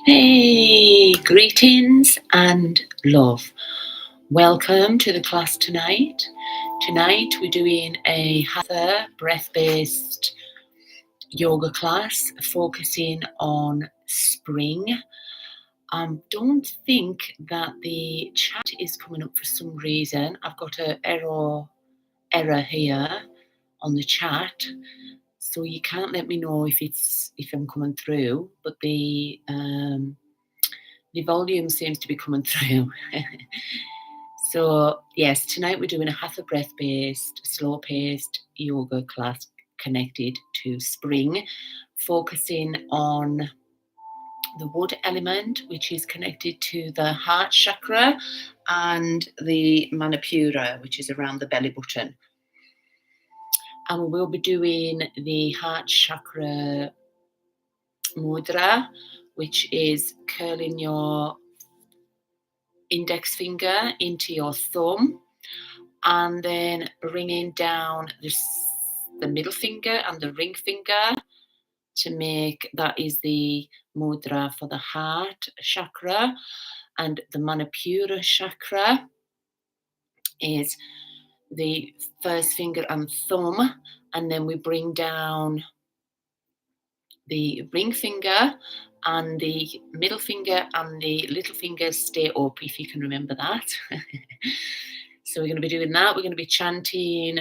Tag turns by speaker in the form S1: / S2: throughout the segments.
S1: Hey, greetings and love. Welcome to the class tonight. Tonight we're doing a Hatha breath-based yoga class focusing on spring. Don't think that the chat is coming up for some reason. I've got an error here on the chat. So you can't let me know if I'm coming through, but the volume seems to be coming through. So yes, tonight we're doing a Hatha breath-based, slow-paced yoga class connected to spring, focusing on the wood element, which is connected to the heart chakra, and the Manipura, which is around the belly button. And we will be doing the heart chakra mudra, which is curling your index finger into your thumb and then bringing down the middle finger and the ring finger to make that is the mudra for the heart chakra, and the Manipura chakra is the first finger and thumb, and then we bring down the ring finger, and the middle finger and the little finger stay up, if you can remember that. So we're going to be doing that. We're going to be chanting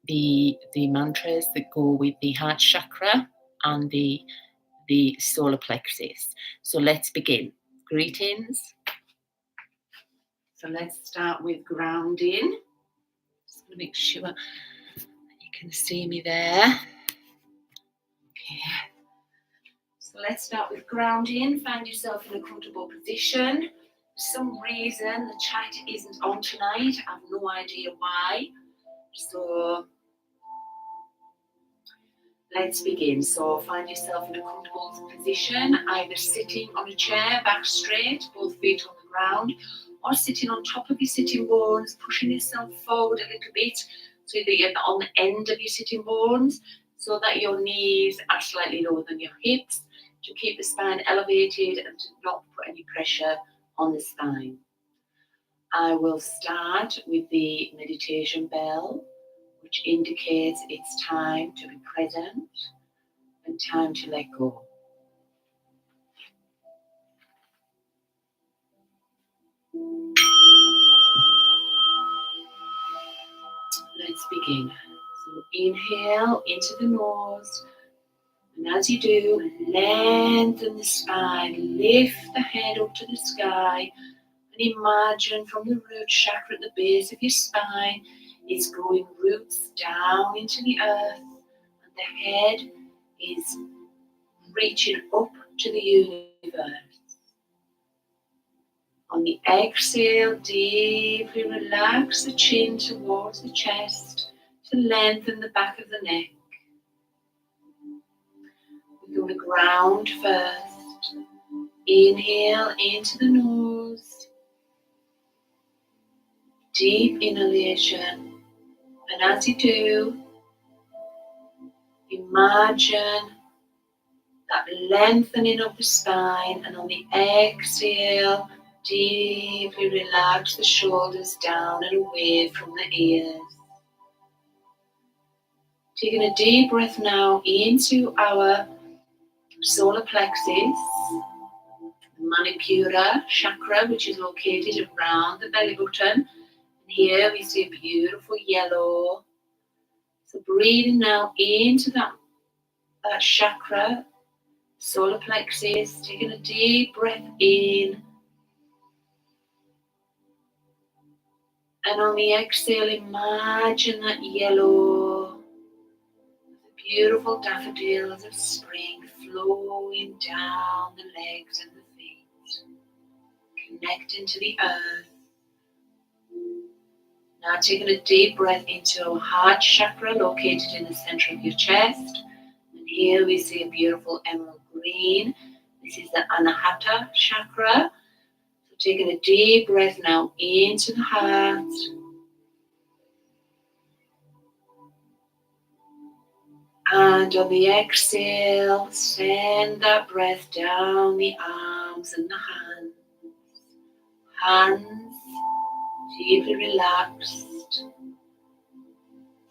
S1: the mantras that go with the heart chakra and the solar plexus. So let's begin. Greetings. So let's start with grounding. Just going to make sure that you can see me there. Okay. So let's start with grounding. Find yourself in a comfortable position. For some reason the chat isn't on tonight. I have no idea why. So let's begin. So find yourself in a comfortable position, either sitting on a chair, back straight, both feet on the ground, or sitting on top of your sitting bones, pushing yourself forward a little bit so that you're on the end of your sitting bones, so that your knees are slightly lower than your hips, to keep the spine elevated and to not put any pressure on the spine. I will start with the meditation bell, which indicates it's time to be present and time to let go. Let's begin. So inhale into the nose, and as you do, lengthen the spine, lift the head up to the sky, and imagine from the root chakra at the base of your spine is growing roots down into the earth, and the head is reaching up to the universe. On the exhale, deeply relax the chin towards the chest to lengthen the back of the neck. We're going to ground first. Inhale into the nose. Deep inhalation. And as you do, imagine that lengthening of the spine, and on the exhale, deeply relax the shoulders down and away from the ears. Taking a deep breath now into our solar plexus, Manipura chakra, which is located around the belly button. And here we see a beautiful yellow. So breathing now into that chakra, solar plexus, taking a deep breath in. And on the exhale, imagine that yellow, the beautiful daffodils of spring flowing down the legs and the feet, connecting to the earth. Now taking a deep breath into our heart chakra located in the center of your chest. And here we see a beautiful emerald green. This is the Anahata chakra. So taking a deep breath now into the heart. And on the exhale, send that breath down the arms and the hands. Hands deeply relaxed.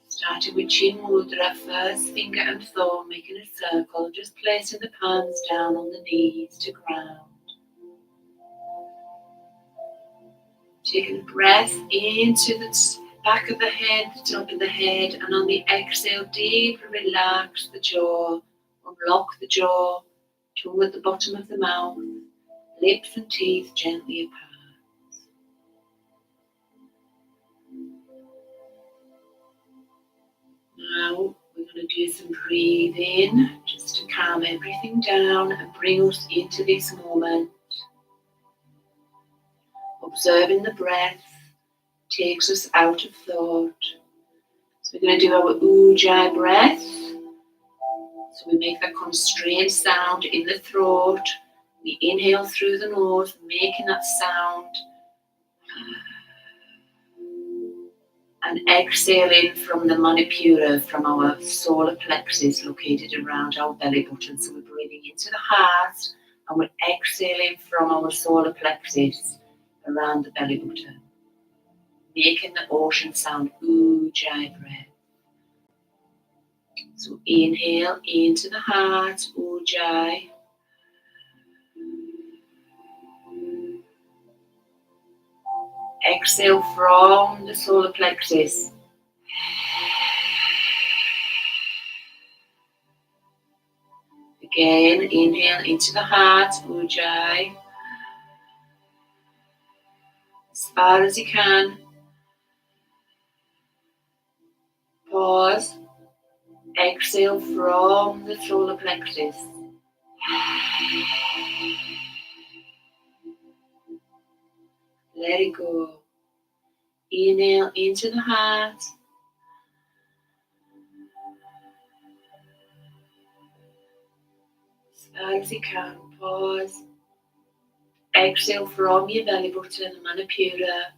S1: Starting with Chin Mudra, first finger and thumb, making a circle, just placing the palms down on the knees to ground. Taking a breath into the back of the head, the top of the head, and on the exhale, deeply relax the jaw, unlock the jaw, tongue at the bottom of the mouth, lips and teeth gently apart. Now we're going to do some breathing just to calm everything down and bring us into this moment. Observing the breath takes us out of thought. So we're going to do our Ujjayi breath. So we make that constrained sound in the throat. We inhale through the nose, making that sound. And exhaling from the Manipura, from our solar plexus located around our belly button. So we're breathing into the heart and we're exhaling from our solar plexus around the belly button, making the ocean sound, Ujjayi breath. So inhale into the heart, Ujjayi. Exhale from the solar plexus. Again, inhale into the heart, Ujjayi. As far as you can. Pause. Exhale from the solar plexus. Let it go. Inhale into the heart. As far as you can. Pause. Exhale from your belly button, Manipura.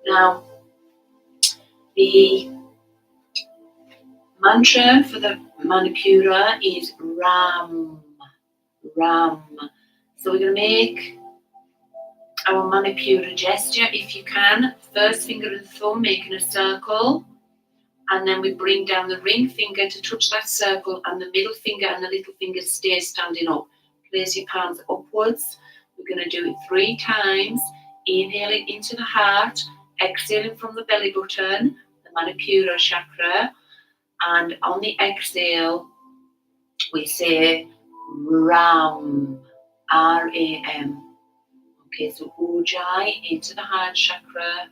S1: Now, the mantra for the Manipura is Ram. Ram. So we're going to make our Manipura gesture, if you can. First finger and thumb making a circle. And then we bring down the ring finger to touch that circle, and the middle finger and the little finger stay standing up. Place your palms upwards. We're going to do it 3 times. Inhaling into the heart, exhaling from the belly button, the Manipura chakra. And on the exhale, we say Ram, R-A-M. Okay, so Ujjayi into the heart chakra,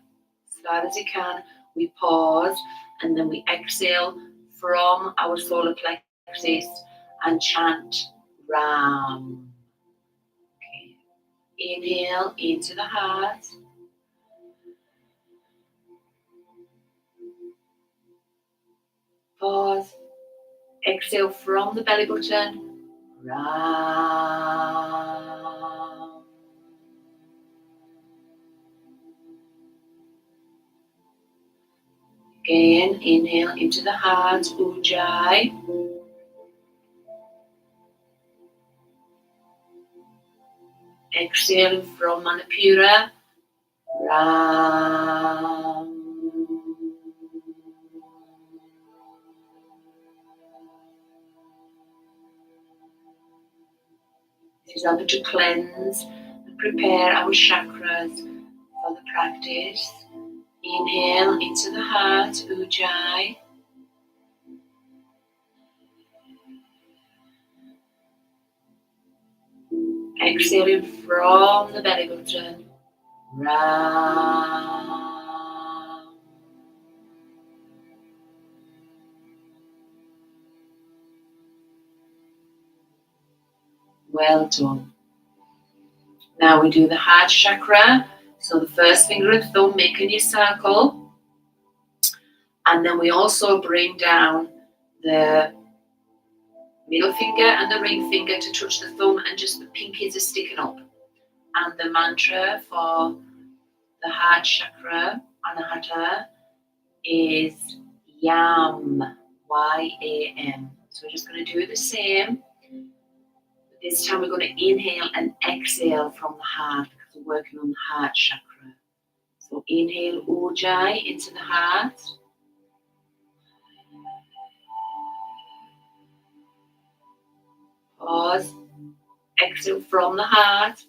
S1: as far as you can. We pause, and then we exhale from our solar plexus and chant Ram. Okay. Inhale into the heart. Pause. Exhale from the belly button. Ram. Again, inhale into the heart, Ujjayi. Exhale from Manipura, Ram. This is how to cleanse and prepare our chakras for the practice. Inhale into the heart, Ujjayi. Exhaling from the belly button, Ram. Well done. Now we do the heart chakra. So the first finger and thumb making your circle. And then we also bring down the middle finger and the ring finger to touch the thumb, and just the pinkies are sticking up. And the mantra for the heart chakra Anahata is yam, Y-A-M. So we're just going to do the same. This time we're going to inhale and exhale from the heart because we're working on the heart chakra. So inhale Ujjayi into the heart. Pause. Exhale from the heart.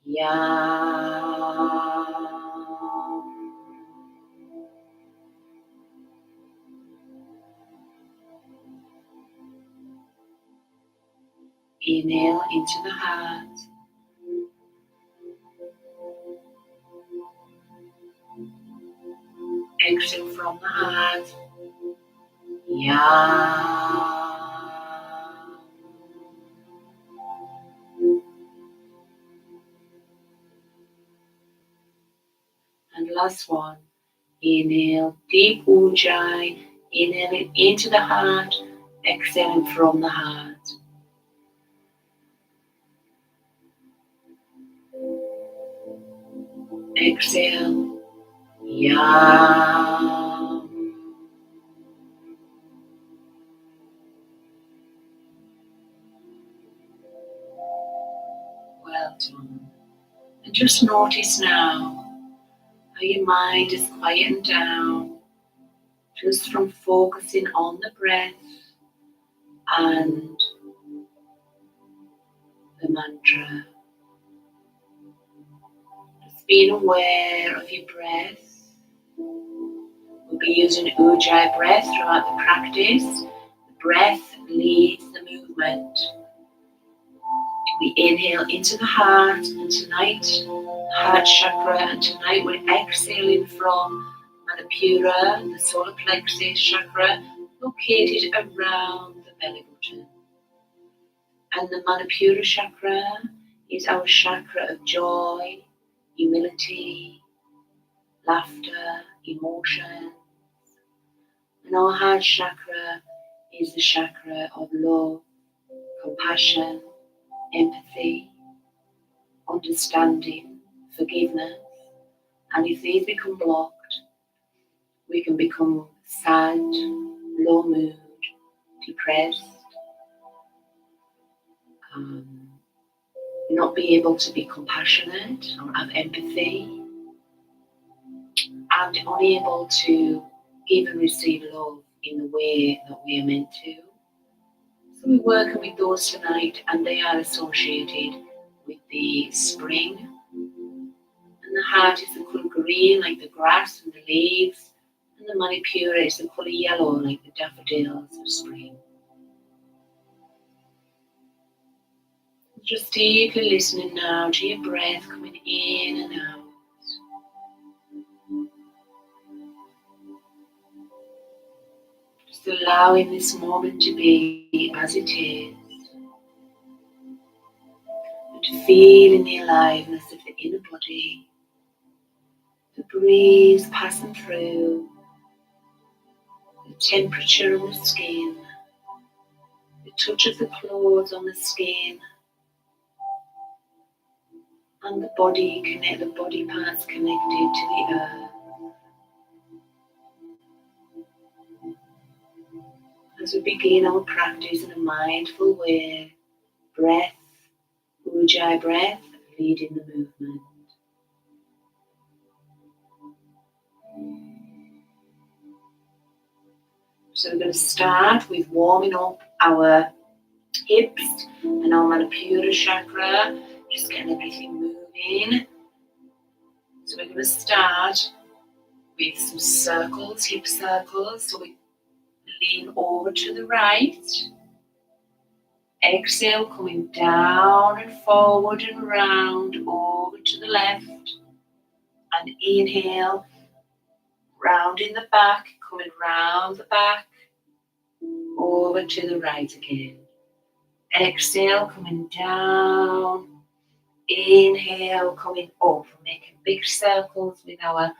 S1: Yam. Inhale into the heart. Exhale from the heart. Yam. And last one. Inhale, deep Ujjayi. Inhaling into the heart. Exhaling from the heart. Exhale. Yam. Well done. And just notice now how your mind is quieting down just from focusing on the breath and the mantra. Just being aware of your breath. We'll be using Ujjayi breath throughout the practice. The breath leads the movement. We inhale into the heart, and tonight, the heart chakra, and tonight we're exhaling from Manipura, the solar plexus chakra, located around the belly button. And the Manipura chakra is our chakra of joy, humility, laughter, emotion. And our heart chakra is the chakra of love, compassion, empathy, understanding, forgiveness. And if these become blocked, we can become sad, low mood, depressed, not be able to be compassionate or have empathy, and unable to give and receive love in the way that we are meant to. So we're working with those tonight, and they are associated with the spring. And the heart is the colour green, like the grass and the leaves. And the Manipura is the colour yellow, like the daffodils of spring. Just deeply listening now to your breath coming in and out. Just allowing this moment to be as it is. And to feel in the aliveness of the inner body. The breeze passing through. The temperature on the skin. The touch of the clothes on the skin. And the body parts connected to the earth. As we begin our practice in a mindful way, breath, Ujjayi breath, leading the movement. So we're going to start with warming up our hips and our Manipura chakra, just getting everything moving. So we're going to start with some circles, hip circles. So we lean over to the right. Exhale, coming down and forward and round over to the left. And inhale, rounding the back, coming round the back, over to the right again. Exhale, coming down. Inhale, coming up, making big circles with our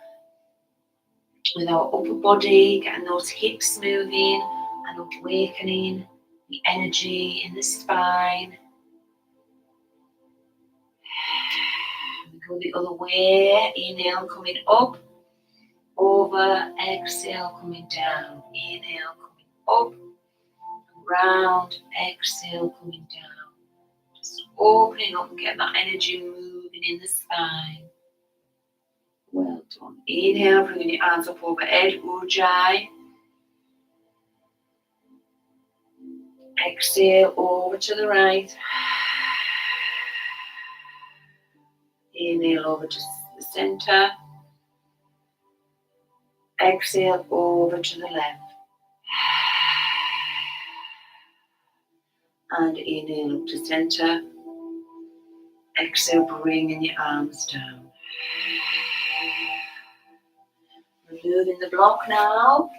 S1: upper body, getting those hips moving and awakening the energy in the spine. We go the other way. Inhale, coming up. over, exhale, coming down, inhale, coming up, round, exhale, coming down. Just opening up and getting that energy moving in the spine. Well done. Inhale, bringing your arms up overhead, Ujjayi. Exhale, over to the right. Inhale, over to the center. Exhale, over to the left. And inhale up to center. Exhale, bringing your arms down. Removing the block now.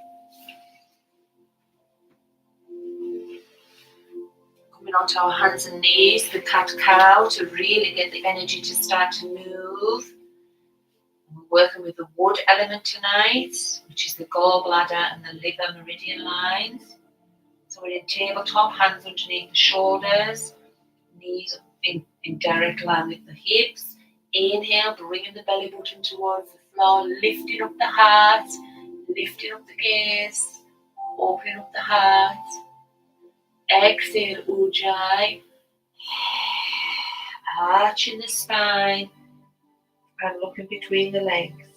S1: Coming onto our hands and knees, the cat-cow, to really get the energy to start to move. We're working with the wood element tonight, which is the gallbladder and the liver meridian lines. So we're in tabletop, hands underneath the shoulders, knees in direct line with the hips. Inhale, bringing the belly button towards the floor, lifting up the heart, lifting up the gaze, opening up the heart. Exhale, Ujjayi. Arching the spine and looking between the legs.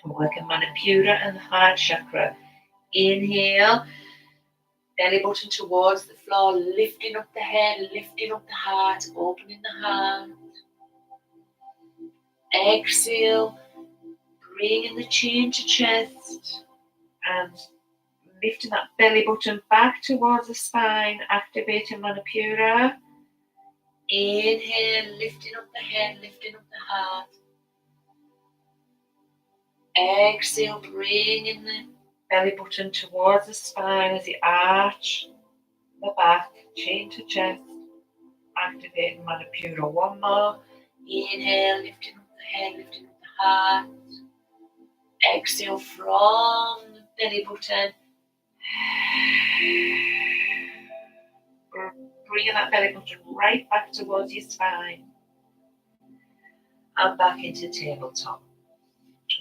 S1: We're working Manipura and the heart chakra. Inhale, belly button towards the floor, lifting up the head, lifting up the heart, opening the heart. Exhale, bringing the chin to chest and lifting that belly button back towards the spine, activating Manipura. Inhale, lifting up the head, lifting up the heart. Exhale, bringing the belly button towards the spine as you arch the back, chin to chest, activating Manipura. One more. Inhale, lifting up the head, lifting up the heart. Exhale from the belly button. Bringing that belly button right back towards your spine. And back into tabletop.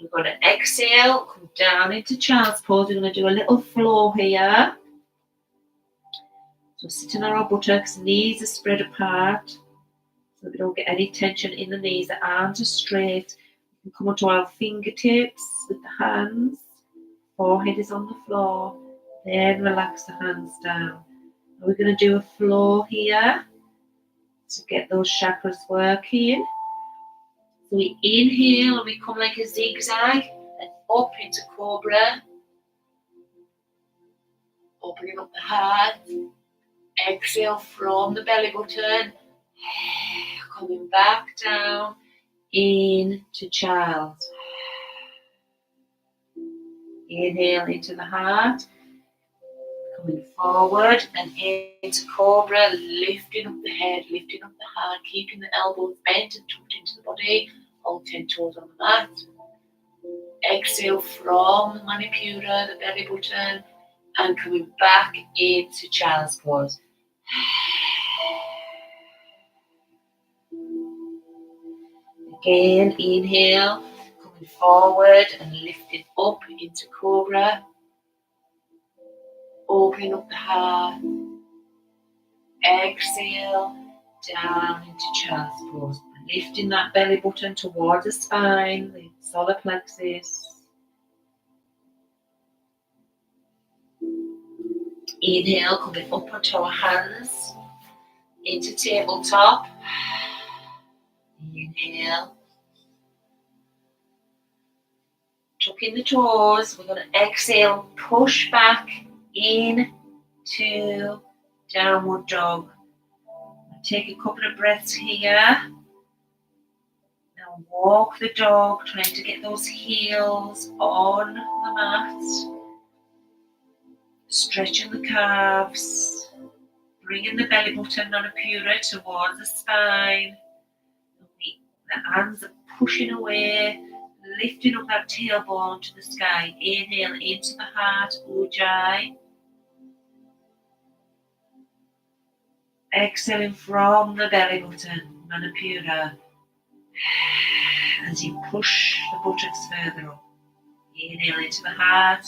S1: We're going to exhale, come down into child's pose. We're going to do a little flow here. So sitting on our buttocks, knees are spread apart, so we don't get any tension in the knees. The arms are straight. We can come onto our fingertips with the hands. Forehead is on the floor. Then relax the hands down. And we're going to do a flow here to get those chakras working. So we inhale and we come like a zigzag and up into cobra. Opening up the heart. Exhale from the belly button. Coming back down into child. Inhale into the heart. Coming forward and into cobra, lifting up the head, lifting up the heart, keeping the elbows bent and tucked into the body, all 10 toes on the mat. Exhale from the Manipura, the belly button, and coming back into child's pose. Again, inhale, coming forward and lifting up into cobra. Opening up the heart. Exhale, down into child's pose. Lifting that belly button towards the spine, the solar plexus. Inhale, coming up onto our hands, into tabletop. Inhale. Tucking the toes. We're going to exhale, push back into downward dog. Take a couple of breaths here. Now walk the dog, trying to get those heels on the mat. Stretching the calves. Bringing the belly button Manipura towards the spine. The hands are pushing away, lifting up that tailbone to the sky. Inhale into the heart, Ujjayi. Exhaling from the belly button, Manipura. As you push the buttocks further up. Inhale into the heart.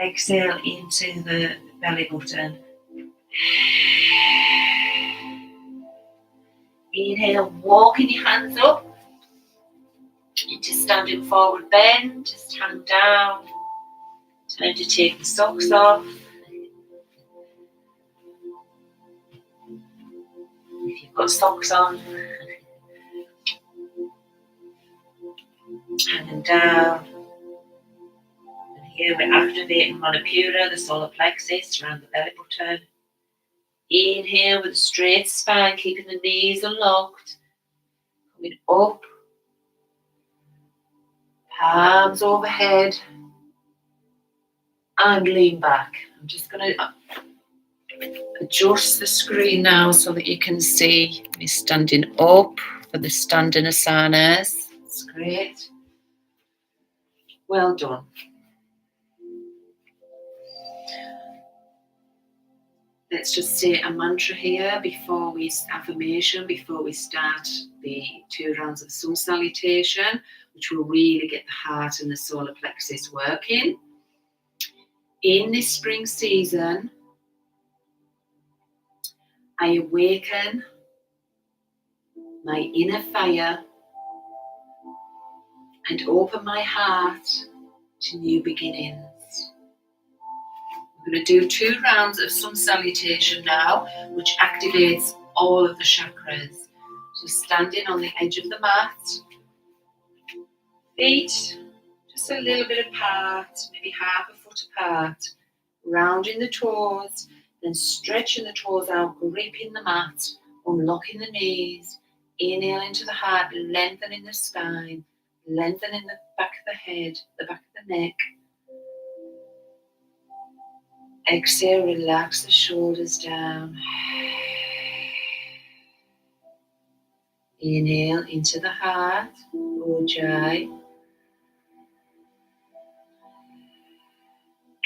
S1: Exhale into the belly button. Inhale, walking your hands up into standing forward bend. Just hang down. Time to take the socks off. If you've got socks on, hanging down. And here we're activating Manipura, the solar plexus, around the belly button. Inhale with a straight spine, keeping the knees unlocked. Coming up. Palms overhead. And lean back. I'm just going to adjust the screen now so that you can see me standing up for the standing asanas. That's great. Well done. Let's just say a mantra here before we start the 2 rounds of sun salutation, which will really get the heart and the solar plexus working. In this spring season, I awaken my inner fire and open my heart to new beginnings. I'm going to do 2 rounds of sun salutation now, which activates all of the chakras. So standing on the edge of the mat, feet just a little bit apart, maybe half a foot apart, rounding the toes, then stretching the toes out, gripping the mat, unlocking the knees, inhale into the heart, lengthening the spine, lengthening the back of the head, the back of the neck. Exhale, relax the shoulders down. Inhale into the heart, Ujjayi.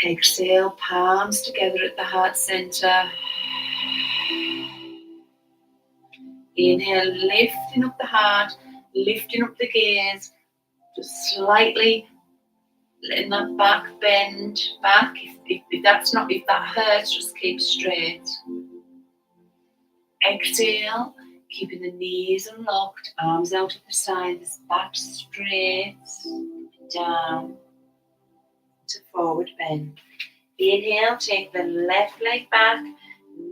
S1: Exhale, palms together at the heart center. Inhale, lifting up the heart, lifting up the gaze, just slightly letting that back bend back. If that hurts, just keep straight. Exhale, keeping the knees unlocked, arms out at the sides, back straight, down to forward bend. Inhale, take the left leg back,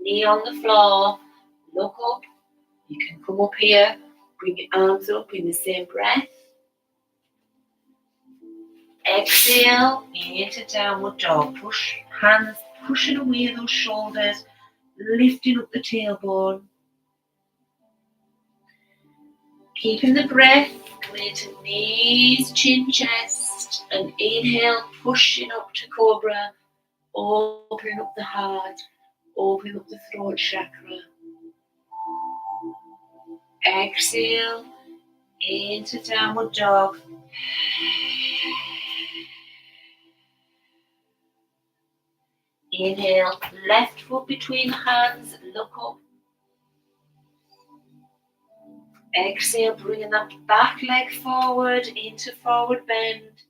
S1: knee on the floor, look up. You can come up here, bring your arms up in the same breath. Exhale into downward dog. Push hands, pushing away those shoulders, lifting up the tailbone. Keeping the breath, coming into knees, chin, chest, and inhale, pushing up to cobra, opening up the heart, opening up the throat chakra. Exhale into downward dog. Inhale, left foot between the hands, look up. Exhale, bringing that back leg forward into forward bend.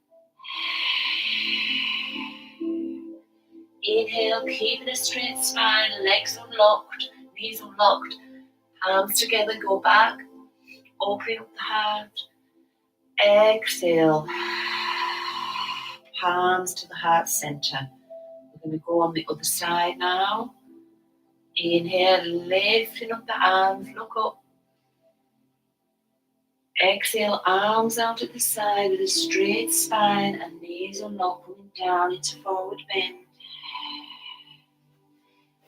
S1: Inhale, keeping a straight spine, legs unlocked, knees unlocked, palms together, go back, opening up the heart. Exhale, palms to the heart center. We're going to go on the other side now. Inhale, lifting up the arms, look up. Exhale, arms out at the side with a straight spine and knees unlocked, coming down into forward bend.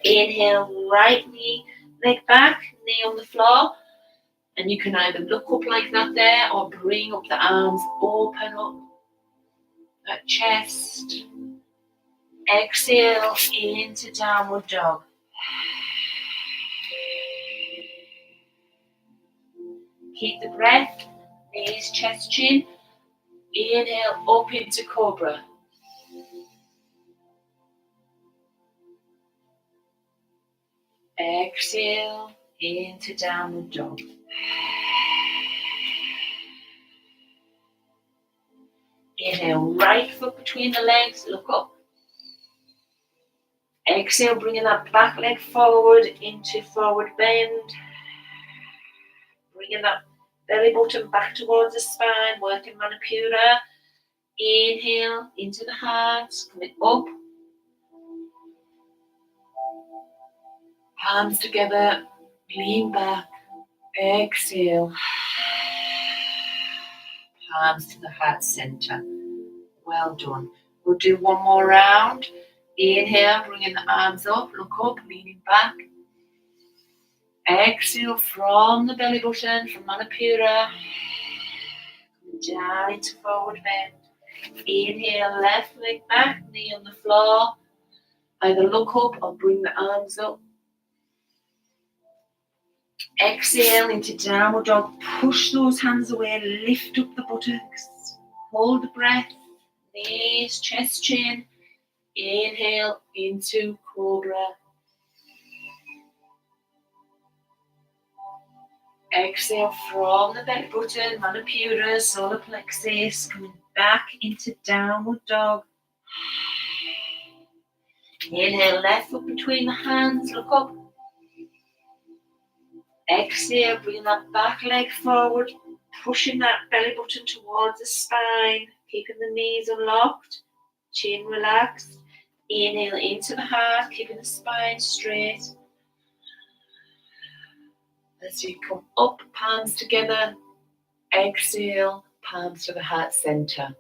S1: Inhale, right knee, leg back, knee on the floor. And you can either look up like that there or bring up the arms, open up that chest. Exhale into downward dog. Keep the breath, knees, chest, chin. Inhale, up into cobra. Exhale into downward dog. Inhale, right foot between the legs, look up. Exhale, bringing that back leg forward into forward bend. Bringing that belly button back towards the spine, working Manipura. Inhale into the heart, coming up. Palms together, lean back. Exhale. Palms to the heart center. Well done. We'll do one more round. Inhale, bringing the arms up, look up, leaning back. Exhale from the belly button, from Manipura. Down into forward bend. Inhale, left leg back, knee on the floor. Either look up or bring the arms up. Exhale into downward dog. Push those hands away, lift up the buttocks. Hold the breath. Knees, chest, chin. Inhale into cobra. Exhale from the belly button, Manipura, solar plexus, coming back into downward dog. Inhale, left foot between the hands, look up. Exhale, bring that back leg forward, pushing that belly button towards the spine, keeping the knees unlocked, chin relaxed. Inhale into the heart, keeping the spine straight. As you come up, palms together. Exhale, palms to the heart center.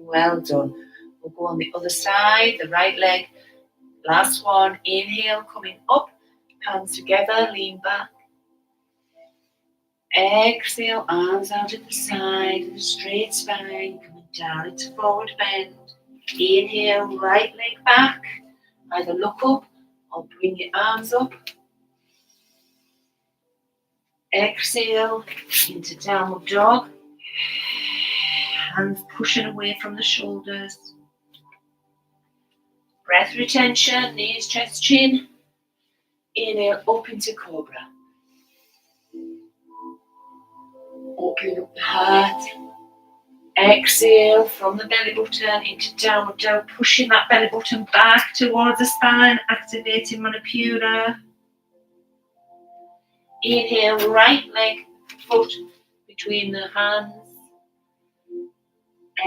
S1: Well done. We'll go on the other side, the right leg. Last one. Inhale, coming up, palms together, lean back. Exhale, arms out at the side, the straight spine, coming down into forward bend. Inhale, right leg back. Either look up or bring your arms up. Exhale into downward dog. Hands pushing away from the shoulders. Breath retention, knees, chest, chin. Inhale up into cobra. Opening up the heart. Exhale from the belly button into downward dog, pushing that belly button back towards the spine, activating Manipura. Inhale, right leg, foot between the hands.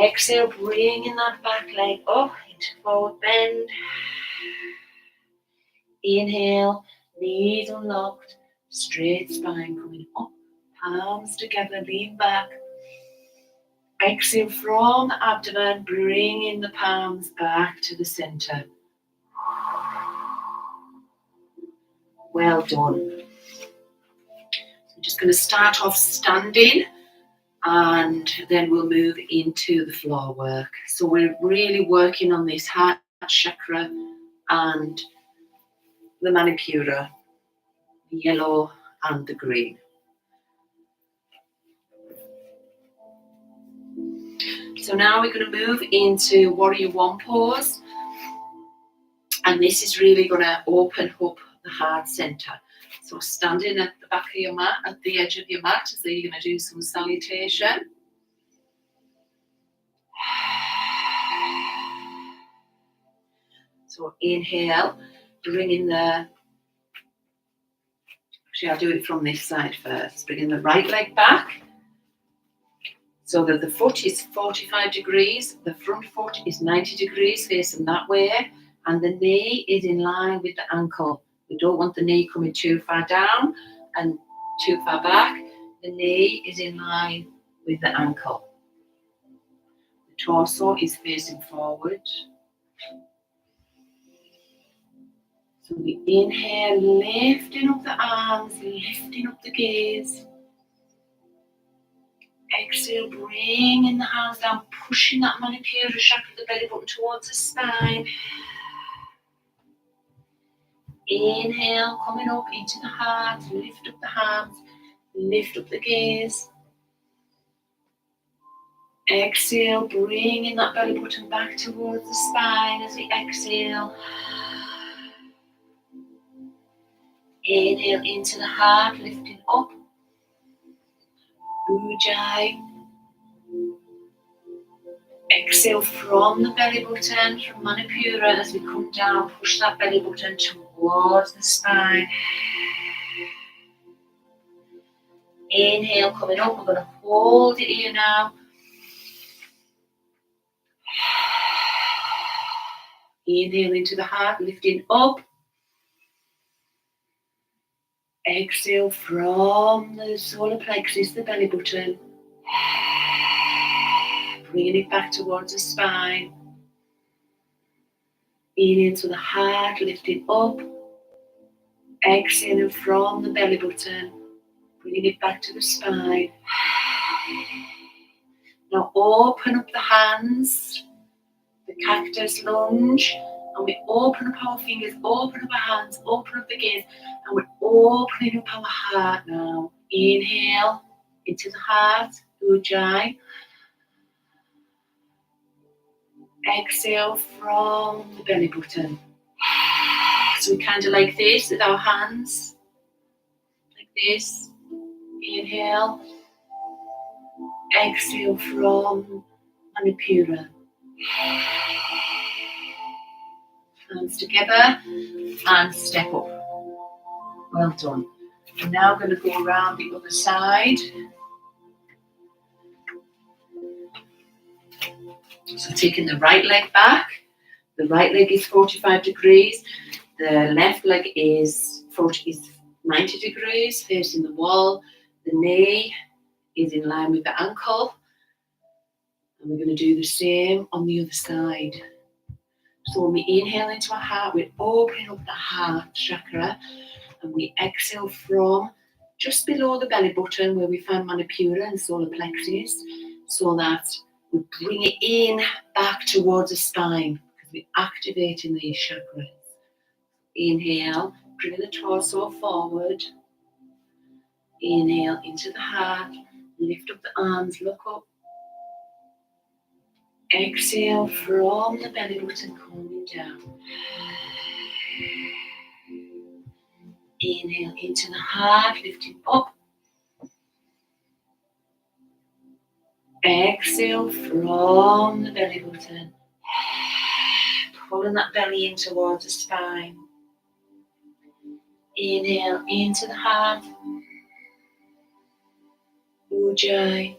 S1: Exhale, bringing that back leg up into forward bend. Inhale, knees unlocked, straight spine coming up, palms together, lean back. Exhale from the abdomen, bringing the palms back to the center. Well done. I'm just going to start off standing and then we'll move into the floor work. So we're really working on this heart chakra and the Manipura, the yellow and the green. So now we're going to move into Warrior One pose. And this is really going to open up the heart center. So standing at the back of your mat, at the edge of your mat, so you're going to do some salutation. So inhale, bringing the, actually I'll do it from this side first. Bringing the right leg back so that the foot is 45 degrees, the front foot is 90 degrees facing that way, and the knee is in line with the ankle. We don't want the knee coming too far down and too far back. The knee is in line with the ankle. The torso is facing forward. So we inhale, lifting up the arms, lifting up the gaze. Exhale, bringing the hands down, pushing that Manipura chakra, the belly button towards the spine. Inhale, coming up into the heart, lift up the hands, lift up the gaze. Exhale, bringing that belly button back towards the spine as we exhale. Inhale into the heart, lifting up. Ujjayi. Exhale from the belly button, from Manipura, as we come down, push that belly button towards the spine. Inhale, coming up, we're going to hold it here now. Inhale into the heart, lifting up. Exhale from the solar plexus, the belly button. Bringing it back towards the spine. Inhale to the heart, lifting up. Exhaling from the belly button. Bringing it back to the spine. Now open up the hands, the cactus lunge, and we open up our fingers, open up our hands, open up the gaze, and we're opening up our heart now. Inhale into the heart, Ujjayi. Exhale from the belly button. So we kind of like this with our hands, like this. Inhale. Exhale from Manipura. Hands together and step up. Well done. We're now going to go around the other side. So taking the right leg back. The right leg is 45 degrees. The left leg is 90 degrees, facing the wall. The knee is in line with the ankle. And we're going to do the same on the other side. So when we inhale into our heart, we're opening up the heart chakra. And we exhale from just below the belly button where we find Manipura and solar plexus, so that we bring it in back towards the spine because we're activating these chakras. Inhale, bring the torso forward. Inhale into the heart, lift up the arms, look up. Exhale from the belly button, coming down. Inhale into the heart, lifting up. Exhale from the belly button. Pulling that belly in towards the spine. Inhale into the heart. Ujjayi.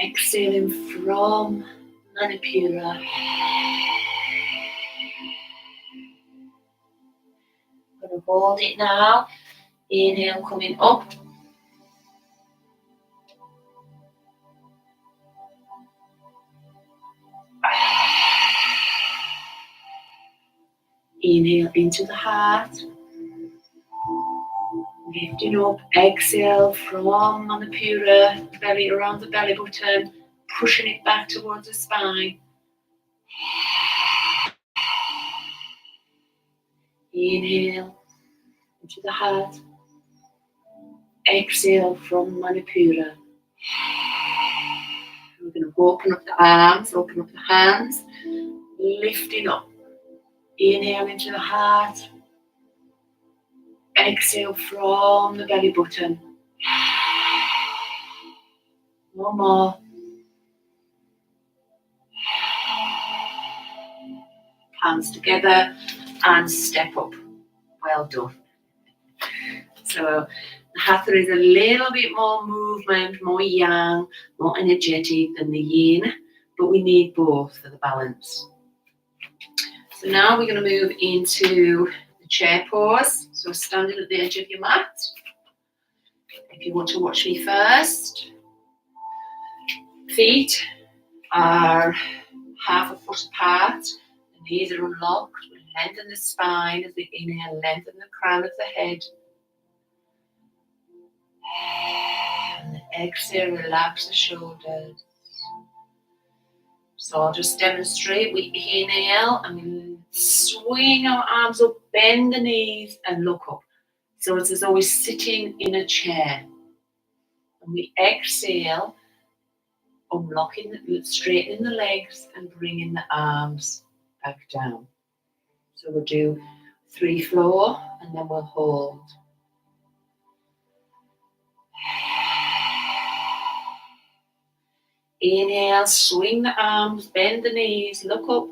S1: Exhaling from Manipura. I'm going to hold it now. Inhale, coming up. Inhale into the heart. Lifting up, exhale from Manipura, belly around the belly button, pushing it back towards the spine. Inhale into the heart. Exhale from Manipura. We're going to open up the arms, open up the hands, lifting up. Inhale into the heart. Exhale from the belly button. One more. Hands together and step up. Well done. So the Hatha is a little bit more movement, more yang, more energetic than the yin, but we need both for the balance. So now we're going to move into the chair pose. So standing at the edge of your mat. If you want to watch me first, feet are half a foot apart. The knees are unlocked. We lengthen the spine as we inhale, lengthen the crown of the head. And the exhale, relax the shoulders. So I'll just demonstrate. We inhale and we swing our arms up, bend the knees and look up. So it's as though we're sitting in a chair. And we exhale, unlocking, straightening the legs and bringing the arms back down. So we'll do 3 floor and then we'll hold. Inhale, swing the arms, bend the knees, look up.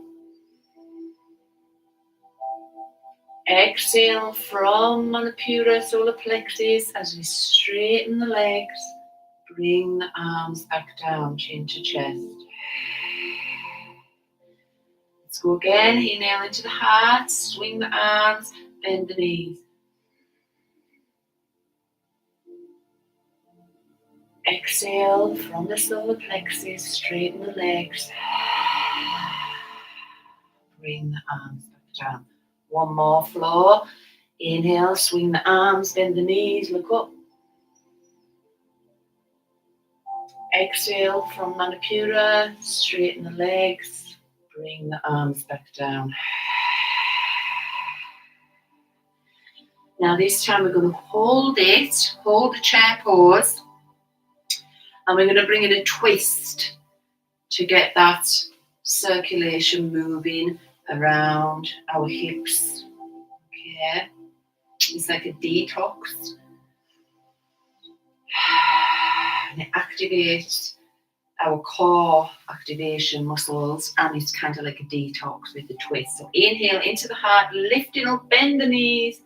S1: Exhale from Manipura, Solar Plexus, as we straighten the legs, bring the arms back down, chin to chest. Let's go again, inhale into the heart, swing the arms, bend the knees. Exhale from the solar plexus, straighten the legs. Bring the arms back down. One more floor. Inhale, swing the arms, bend the knees, look up. Exhale from Manipura, straighten the legs, bring the arms back down. Now this time we're going to hold the chair pose, and we're going to bring in a twist to get that circulation moving around our hips. Okay, it's like a detox. And it activates our core activation muscles, and it's kind of like a detox with the twist. So inhale into the heart, lifting up, bend the knees.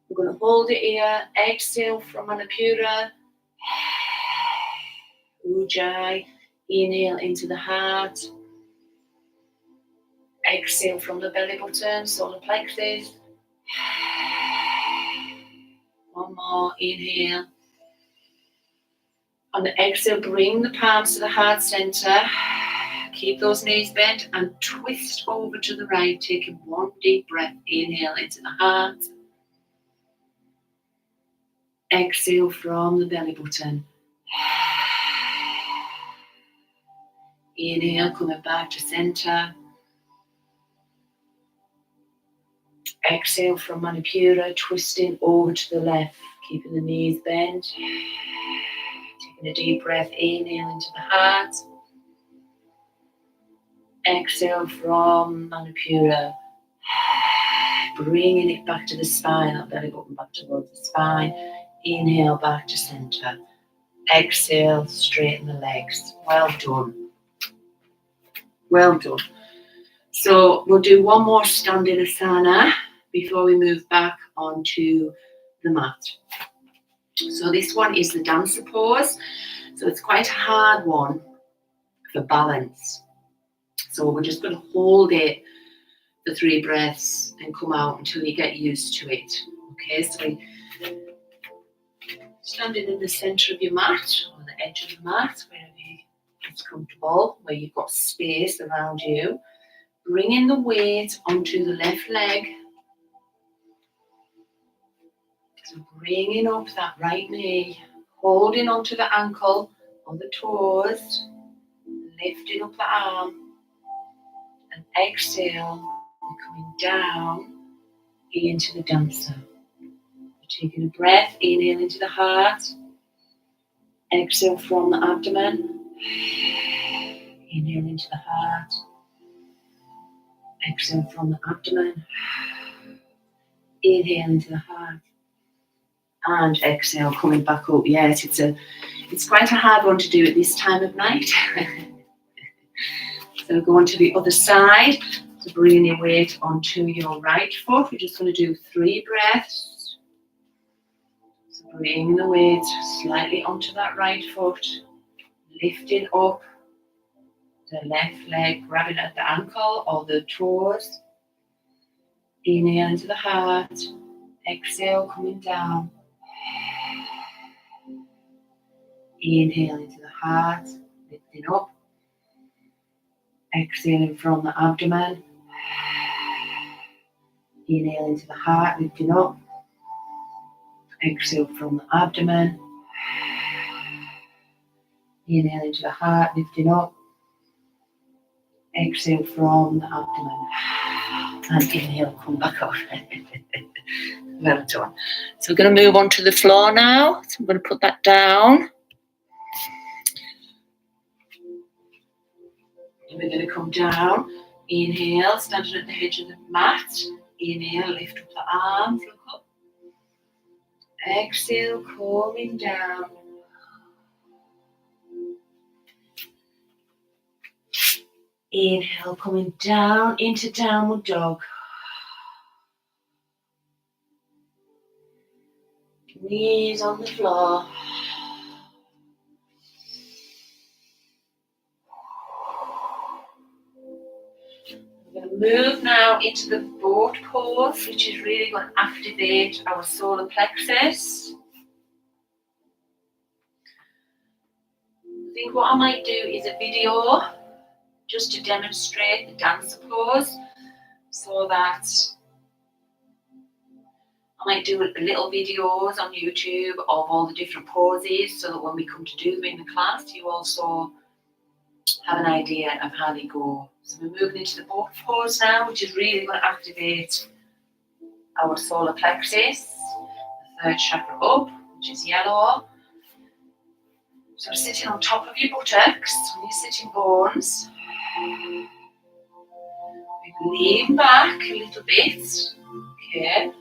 S1: We're going to hold it here. Exhale from Manipura. Ujjayi. Inhale into the heart. Exhale from the belly button, solar plexus. One more. Inhale. On the exhale, bring the palms to the heart center. Keep those knees bent and twist over to the right. Taking one deep breath. Inhale into the heart. Exhale from the belly button. Inhale, coming back to center. Exhale from Manipura, twisting over to the left, keeping the knees bent. Taking a deep breath, inhale into the heart. Exhale from Manipura, bringing it back to the spine, that belly button back towards the spine. Inhale back to center. Exhale, straighten the legs. Well done. Well done. So we'll do one more standing asana before we move back onto the mat. So this one is the dancer pose. So it's quite a hard one for balance. So we're just going to hold it for 3 breaths and come out until you get used to it. Okay, so standing in the center of your mat or the edge of the mat, wherever it's comfortable, where you've got space around you. Bringing the weight onto the left leg. So bringing up that right knee, holding onto the ankle or the toes, lifting up the arm, and exhale, coming down into the dancer. Taking a breath, inhale into the heart, exhale from the abdomen, inhale into the heart, exhale from the abdomen, inhale into the heart, and exhale, coming back up. Yes, it's quite a hard one to do at this time of night. So go on to the other side. So bringing your weight onto your right foot. We're just going to do 3 breaths. So bringing the weight slightly onto that right foot, lifting up the left leg, grabbing at the ankle or the toes. Inhale into the heart. Exhale, coming down. Inhale into the heart, lifting up. Exhaling from the abdomen. Inhale into the heart, lifting up. Exhale from the abdomen. Inhale into the heart, lifting up. Exhale from the abdomen. And inhale, come back up. Well done. So we're going to move on to the floor now. So I'm going to put that down. And we're going to come down. Inhale, standing at the edge of the mat. Inhale, lift up the arms, look up. Exhale, coming down. Inhale, coming down into downward dog. Knees on the floor. We're going to move now into the boat pose, which is really going to activate our solar plexus. I think what I might do is a video just to demonstrate the dancer pose, so that I might do little videos on YouTube of all the different poses, so that when we come to do them in the class, you also have an idea of how they go. So we're moving into the boat pose now, which is really going to activate our solar plexus, the third chakra up, which is yellow. So we're sitting on top of your buttocks, on your sitting bones. We lean back a little bit, okay,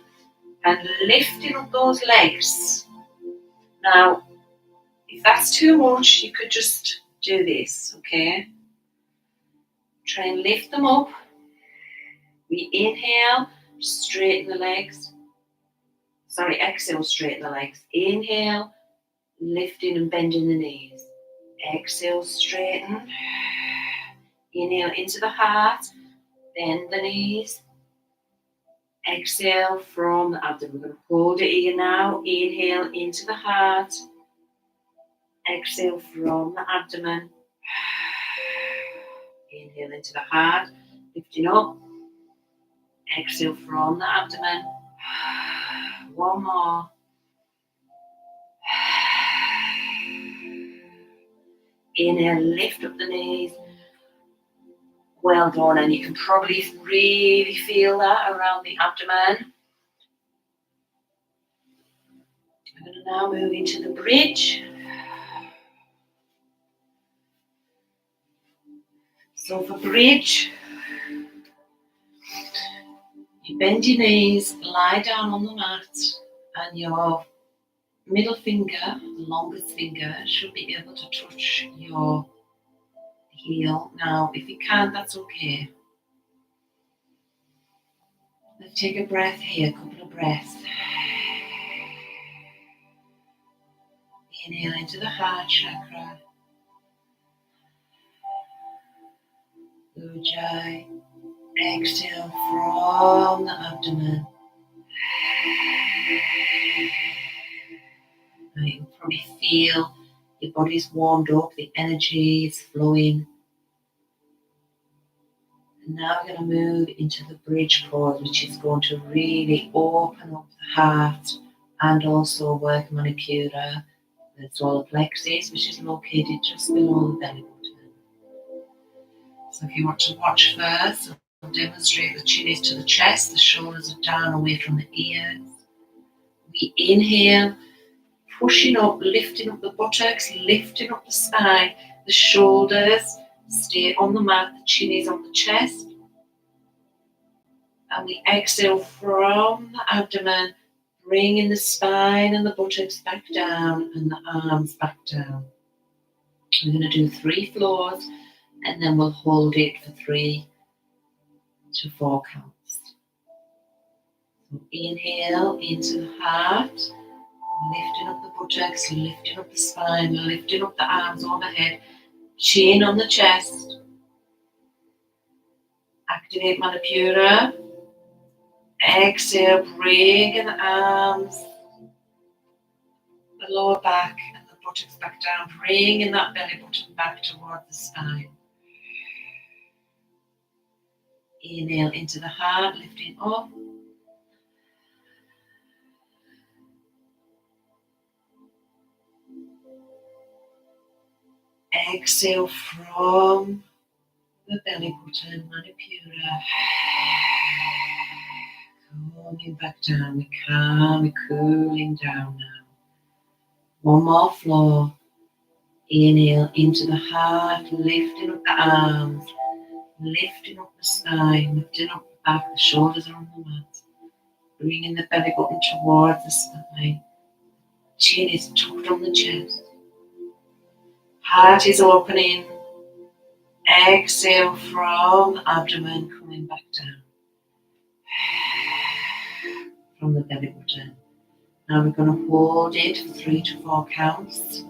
S1: and lifting up those legs. Now, if that's too much, you could just do this, okay? Try and lift them up. We inhale, straighten the legs. Sorry, exhale, straighten the legs. Inhale, lifting and bending the knees. Exhale, straighten. Inhale into the heart, bend the knees. Exhale from the abdomen. We're going to hold it here now. Inhale into the heart. Exhale from the abdomen. Inhale into the heart, lifting up. Exhale from the abdomen. One more. Inhale, lift up the knees. Well done, and you can probably really feel that around the abdomen. We're going to now move into the bridge. So for bridge, you bend your knees, lie down on the mat, and your middle finger, the longest finger, should be able to touch your heel. Now, if you can't, that's okay. Let's take a breath here, a couple of breaths. Inhale into the heart chakra. Ujjayi. Exhale from the abdomen. And you can probably feel your body's warmed up, the energy is flowing. And now we're going to move into the bridge pose, which is going to really open up the heart and also work Manipura, the solar plexus, which is located just below the belly button. So if you want to watch first, I'll demonstrate the chin is to the chest, the shoulders are down away from the ears. We inhale, pushing up, lifting up the buttocks, lifting up the spine, the shoulders stay on the mat, the chin is on the chest. And we exhale from the abdomen, bringing the spine and the buttocks back down and the arms back down. We're going to do 3 floors, and then we'll hold it for 3 to 4 counts. So inhale into the heart, lifting up the buttocks, lifting up the spine, lifting up the arms overhead, chin on the chest. Activate Manipura. Exhale, bringing the arms, the lower back and the buttocks back down, bringing that belly button back towards the spine. Inhale into the heart, lifting up. Exhale from the belly button, Manipura. Coming back down, we're calm, we're cooling down now. One more floor. Inhale into the heart, lifting up the arms, lifting up the spine, lifting up the back, the shoulders are on the mat. Bringing the belly button towards the spine. Chin is tucked on the chest. Heart is opening. Exhale from the abdomen, coming back down. From the belly button. Now we're going to hold it for 3 to 4 counts.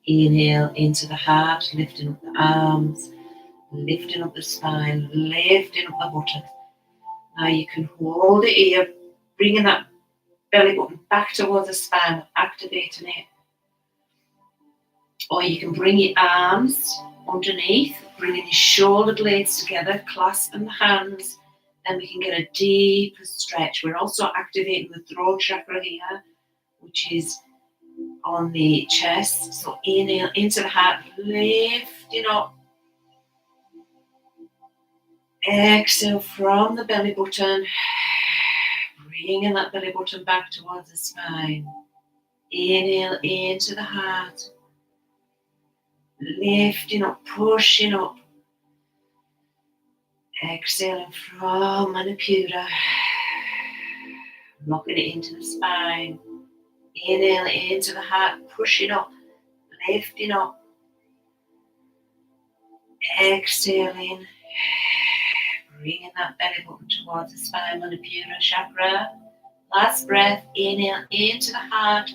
S1: Inhale into the heart, lifting up the arms, lifting up the spine, lifting up the button. Now you can hold it here, bringing that belly button back towards the spine, activating it. Or you can bring your arms underneath, bringing your shoulder blades together, clasping the hands, and we can get a deeper stretch. We're also activating the throat chakra here, which is on the chest. So inhale into the heart, lifting up. Exhale from the belly button, bringing that belly button back towards the spine. Inhale into the heart, lifting up, pushing up. Exhaling from Manipura, locking it into the spine. Inhale into the heart, pushing up, lifting up. Exhaling, bringing that belly button towards the spine, Manipura chakra. Last breath, inhale into the heart,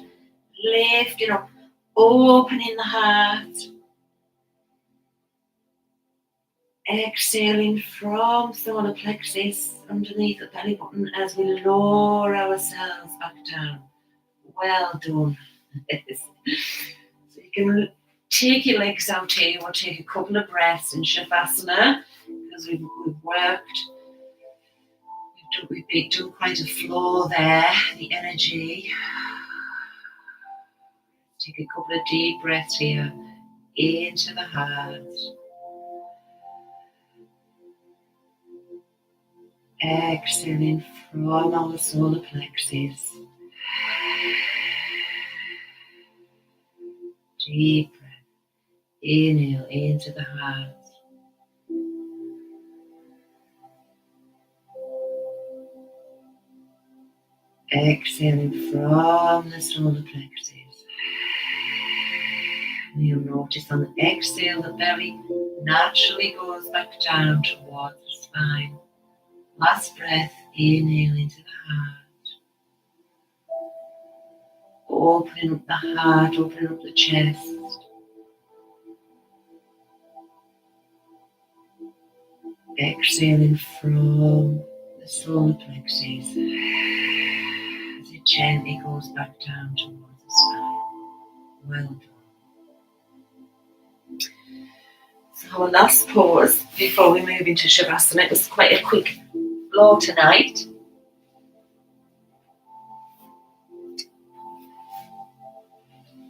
S1: lifting up, opening the heart. Exhaling from solar plexus underneath the belly button as we lower ourselves back down. Well done. So you can take your legs out here or take a couple of breaths in Shavasana because we've worked. We've done quite a flow there, the energy. Take a couple of deep breaths here into the heart. Exhaling from our solar plexus. Deep breath. Inhale into the heart. Exhaling from the solar plexus. And you'll notice on the exhale, the belly naturally goes back down towards the spine. Last breath, inhale into the heart. Opening up the heart, opening up the chest. Exhaling from the solar plexus as it gently goes back down towards the spine. Well done. So our last pause before we move into Shavasana. It was quite a quick flow tonight.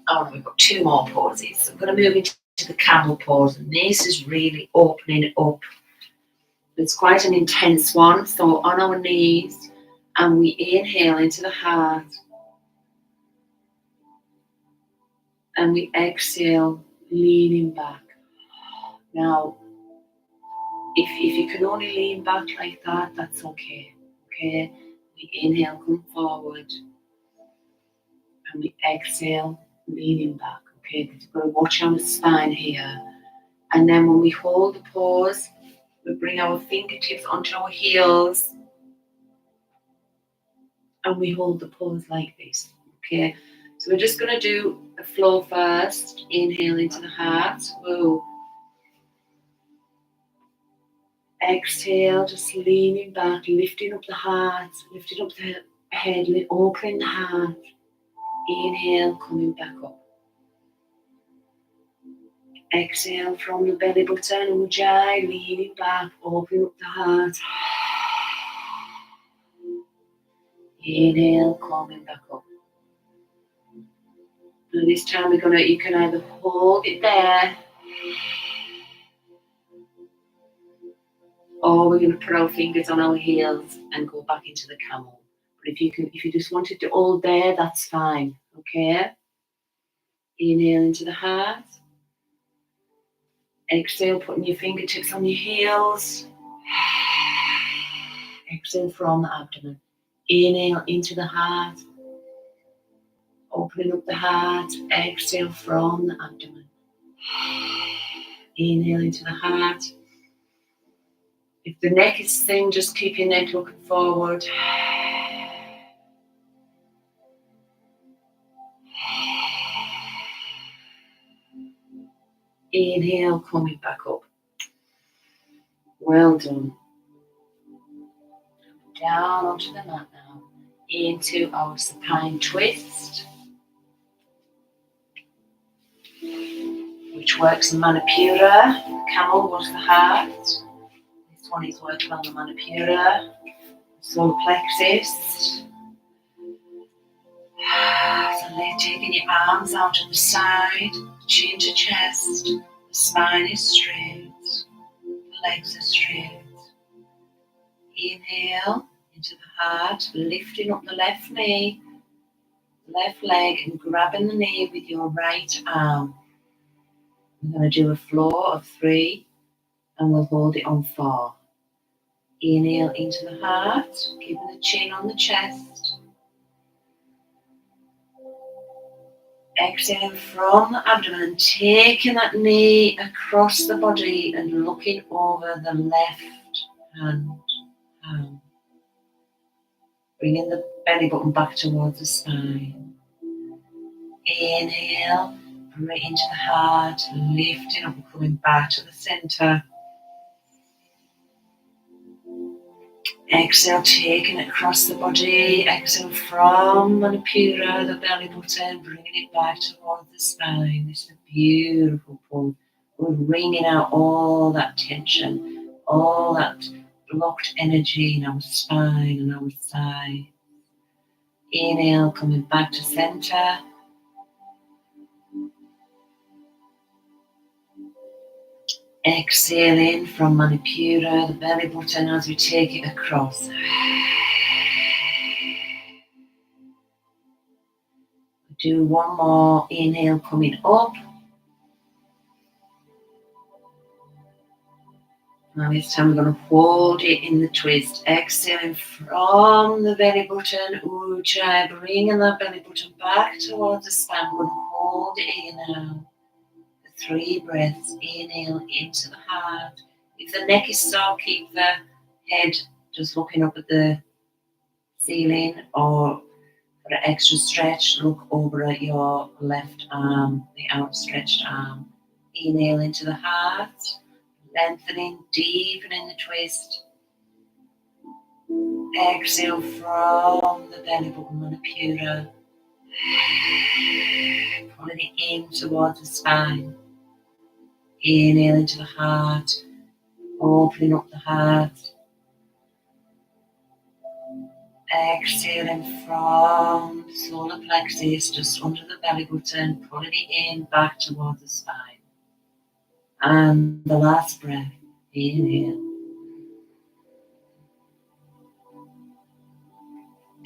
S1: Oh, we've got 2 more pauses. So I'm going to move into the camel pause, and this is really opening up. It's quite an intense one. So on our knees, and we inhale into the heart, and we exhale, leaning back. Now, if you can only lean back like that, that's okay. Okay, we inhale, come forward, and we exhale, leaning back. Okay, because you've got to watch our spine here. And then when we hold the pause, we bring our fingertips onto our heels, and we hold the pause like this. Okay, so we're just going to do a flow first. Inhale into the heart. Whoa. Exhale, just leaning back, lifting up the heart, lifting up the head, opening the heart. Inhale, coming back up. Exhale from the belly button, Ujjayi, leaning back, opening up the heart. Inhale, coming back up. And this time you can either hold it there, or we're going to put our fingers on our heels and go back into the camel. But if you just wanted to hold there, that's fine. Okay. Inhale into the heart. Exhale, putting your fingertips on your heels. Exhale from the abdomen. Inhale into the heart. Opening up the heart, exhale from the abdomen. Inhale into the heart. If the neck is thin, just keep your neck looking forward. Inhale, coming back up. Well done. Down onto the mat now. Into our supine twist, which works in Manipura. Camel was the heart. This one is working on the Manipura, Solar Plexus. So they're taking your arms out to the side, chin to chest, the spine is straight, the legs are straight. Inhale into the heart, lifting up the left knee, left leg, and grabbing the knee with your right arm. We're going to do a floor of 3 and we'll hold it on 4. Inhale into the heart, keeping the chin on the chest. Exhale from the abdomen, taking that knee across the body and looking over the left hand. Bringing the belly button back towards the spine. Inhale, right into the heart, lifting up and coming back to the center. Exhale, taking it across the body. Exhale from Manipura, the belly button, bringing it back towards the spine. This is a beautiful pose. We're wringing out all that tension, all that blocked energy in our spine and our side. Inhale, coming back to center. Exhaling from Manipura, the belly button, as we take it across. Do one more. Inhale, coming up. Now this time we're going to hold it in the twist. Exhaling from the belly button. Ujjayi, bringing that belly button back towards the spine. We're going to hold it here now. 3 breaths. Inhale into the heart. If the neck is sore, keep the head just looking up at the ceiling, or for an extra stretch, look over at your left arm, the outstretched arm. Inhale into the heart, lengthening, deepening the twist. Exhale from the belly button, Manipura. Pulling it in towards the spine. Inhale into the heart, opening up the heart. Exhaling from the solar plexus, just under the belly button, pulling it in back towards the spine. And the last breath, inhale.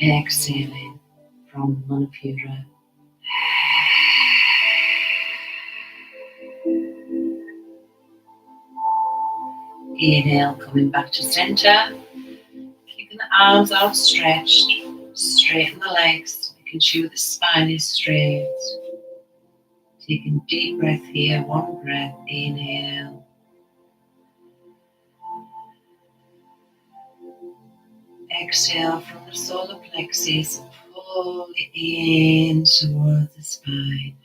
S1: Exhaling from Manipura. Inhale, coming back to center. Keeping the arms outstretched. Straighten the legs, making sure the spine is straight. Taking a deep breath here. One breath, inhale. Exhale from the solar plexus. Pull it in towards the spine.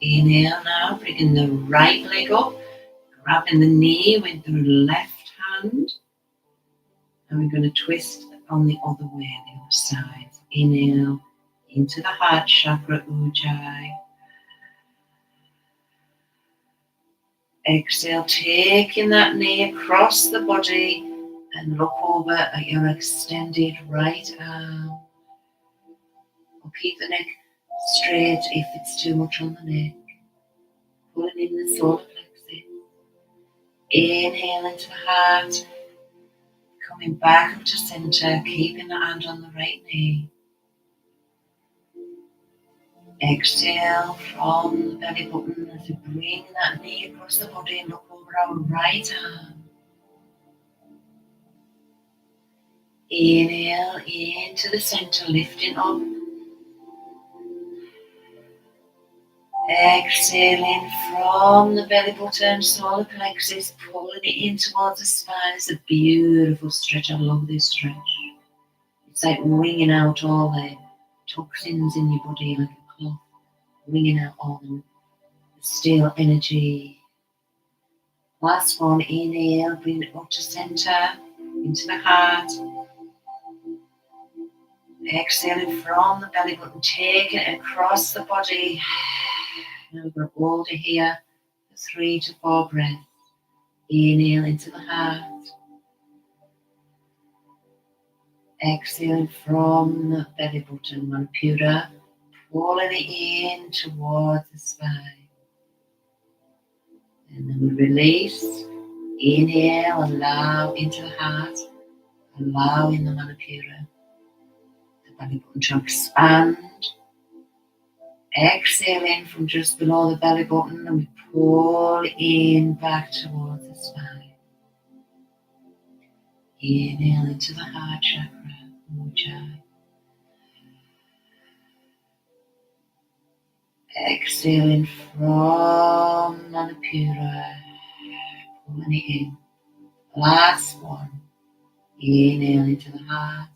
S1: Inhale now, bringing the right leg up, grabbing the knee with the left hand, and we're going to twist on the other way, the other side. Inhale into the heart chakra, Ujjayi. Exhale, taking that knee across the body and look over at your extended right arm. Or keep the neck straight if it's too much on the neck. Pulling in the solar plexus. Inhale into the heart. Coming back up to center, keeping the hand on the right knee. Exhale from the belly button as we bring that knee across the body and look over our right arm. Inhale into the center, lifting up. Exhaling from the belly button, solar plexus, pulling it in towards the spine. It's a beautiful stretch. I love this stretch. It's like wringing out all the toxins in your body like a cloth, wringing out all the stale energy. Last one, inhale, bring it up to center, into the heart. Exhaling from the belly button, taking it across the body. Now we're going to hold it here for 3 to 4 breaths. Inhale into the heart. Exhaling from the belly button, Manipura, pulling it in towards the spine. And then we release. Inhale, allow into the heart, allowing the Manipura, the belly button to expand. Exhaling from just below the belly button, and we pull in back towards the spine. Inhale into the heart chakra, Ujjayi. Exhaling from Manipura, pulling it in. Last one. Inhale into the heart,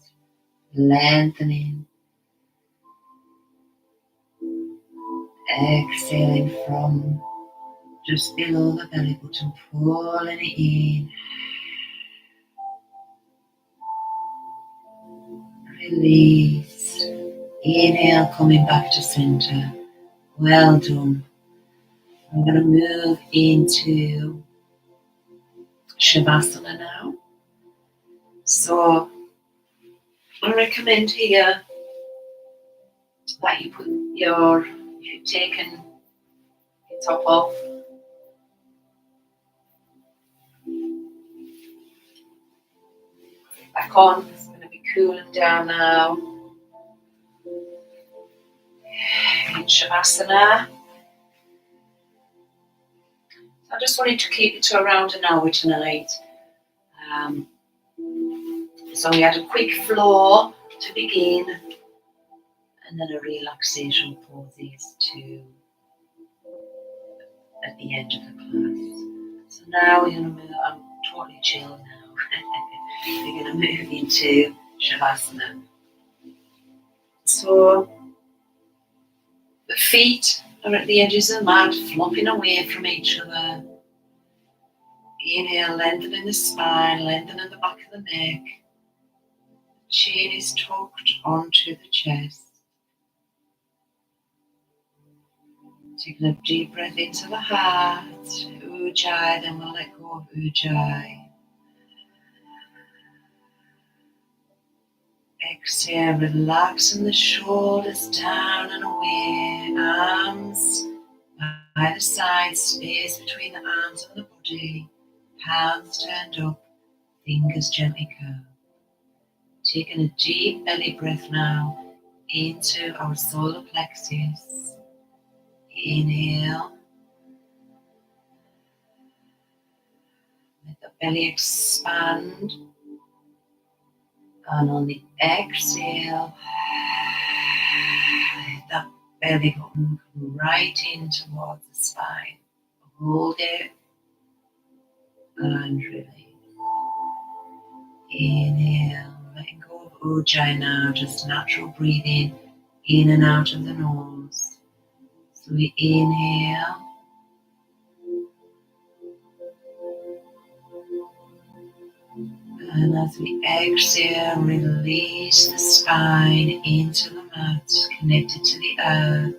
S1: lengthening. Exhaling from just below the belly button, pulling it in. Release. Inhale, coming back to center. Well done. I'm going to move into Shavasana now. So I recommend here that you put if you've taken your top off, back on. It's going to be cooling down now. In Shavasana. I just wanted to keep it to around an hour tonight. So we had a quick flow to begin, and then a relaxation poses at the end of the class. So now we're going to move. I'm totally chill now. We're going to move into Shavasana. So the feet are at the edges of the mat, flopping away from each other. Inhale, lengthening the spine, lengthening the back of the neck. Chin is tucked onto the chest. Taking a deep breath into the heart, Ujjayi, then we'll let go of Ujjayi. Exhale, relaxing the shoulders down and away, arms by the side, space between the arms and the body, palms turned up, fingers gently curved. Taking a deep belly breath now into our solar plexus. Inhale. Let the belly expand. And on the exhale, let that belly button come right in towards the spine. Hold it and release. Inhale, letting go of Ujjayi now, just natural breathing in and out of the nose. So we inhale. And as we exhale, release the spine into the mat, connected to the earth.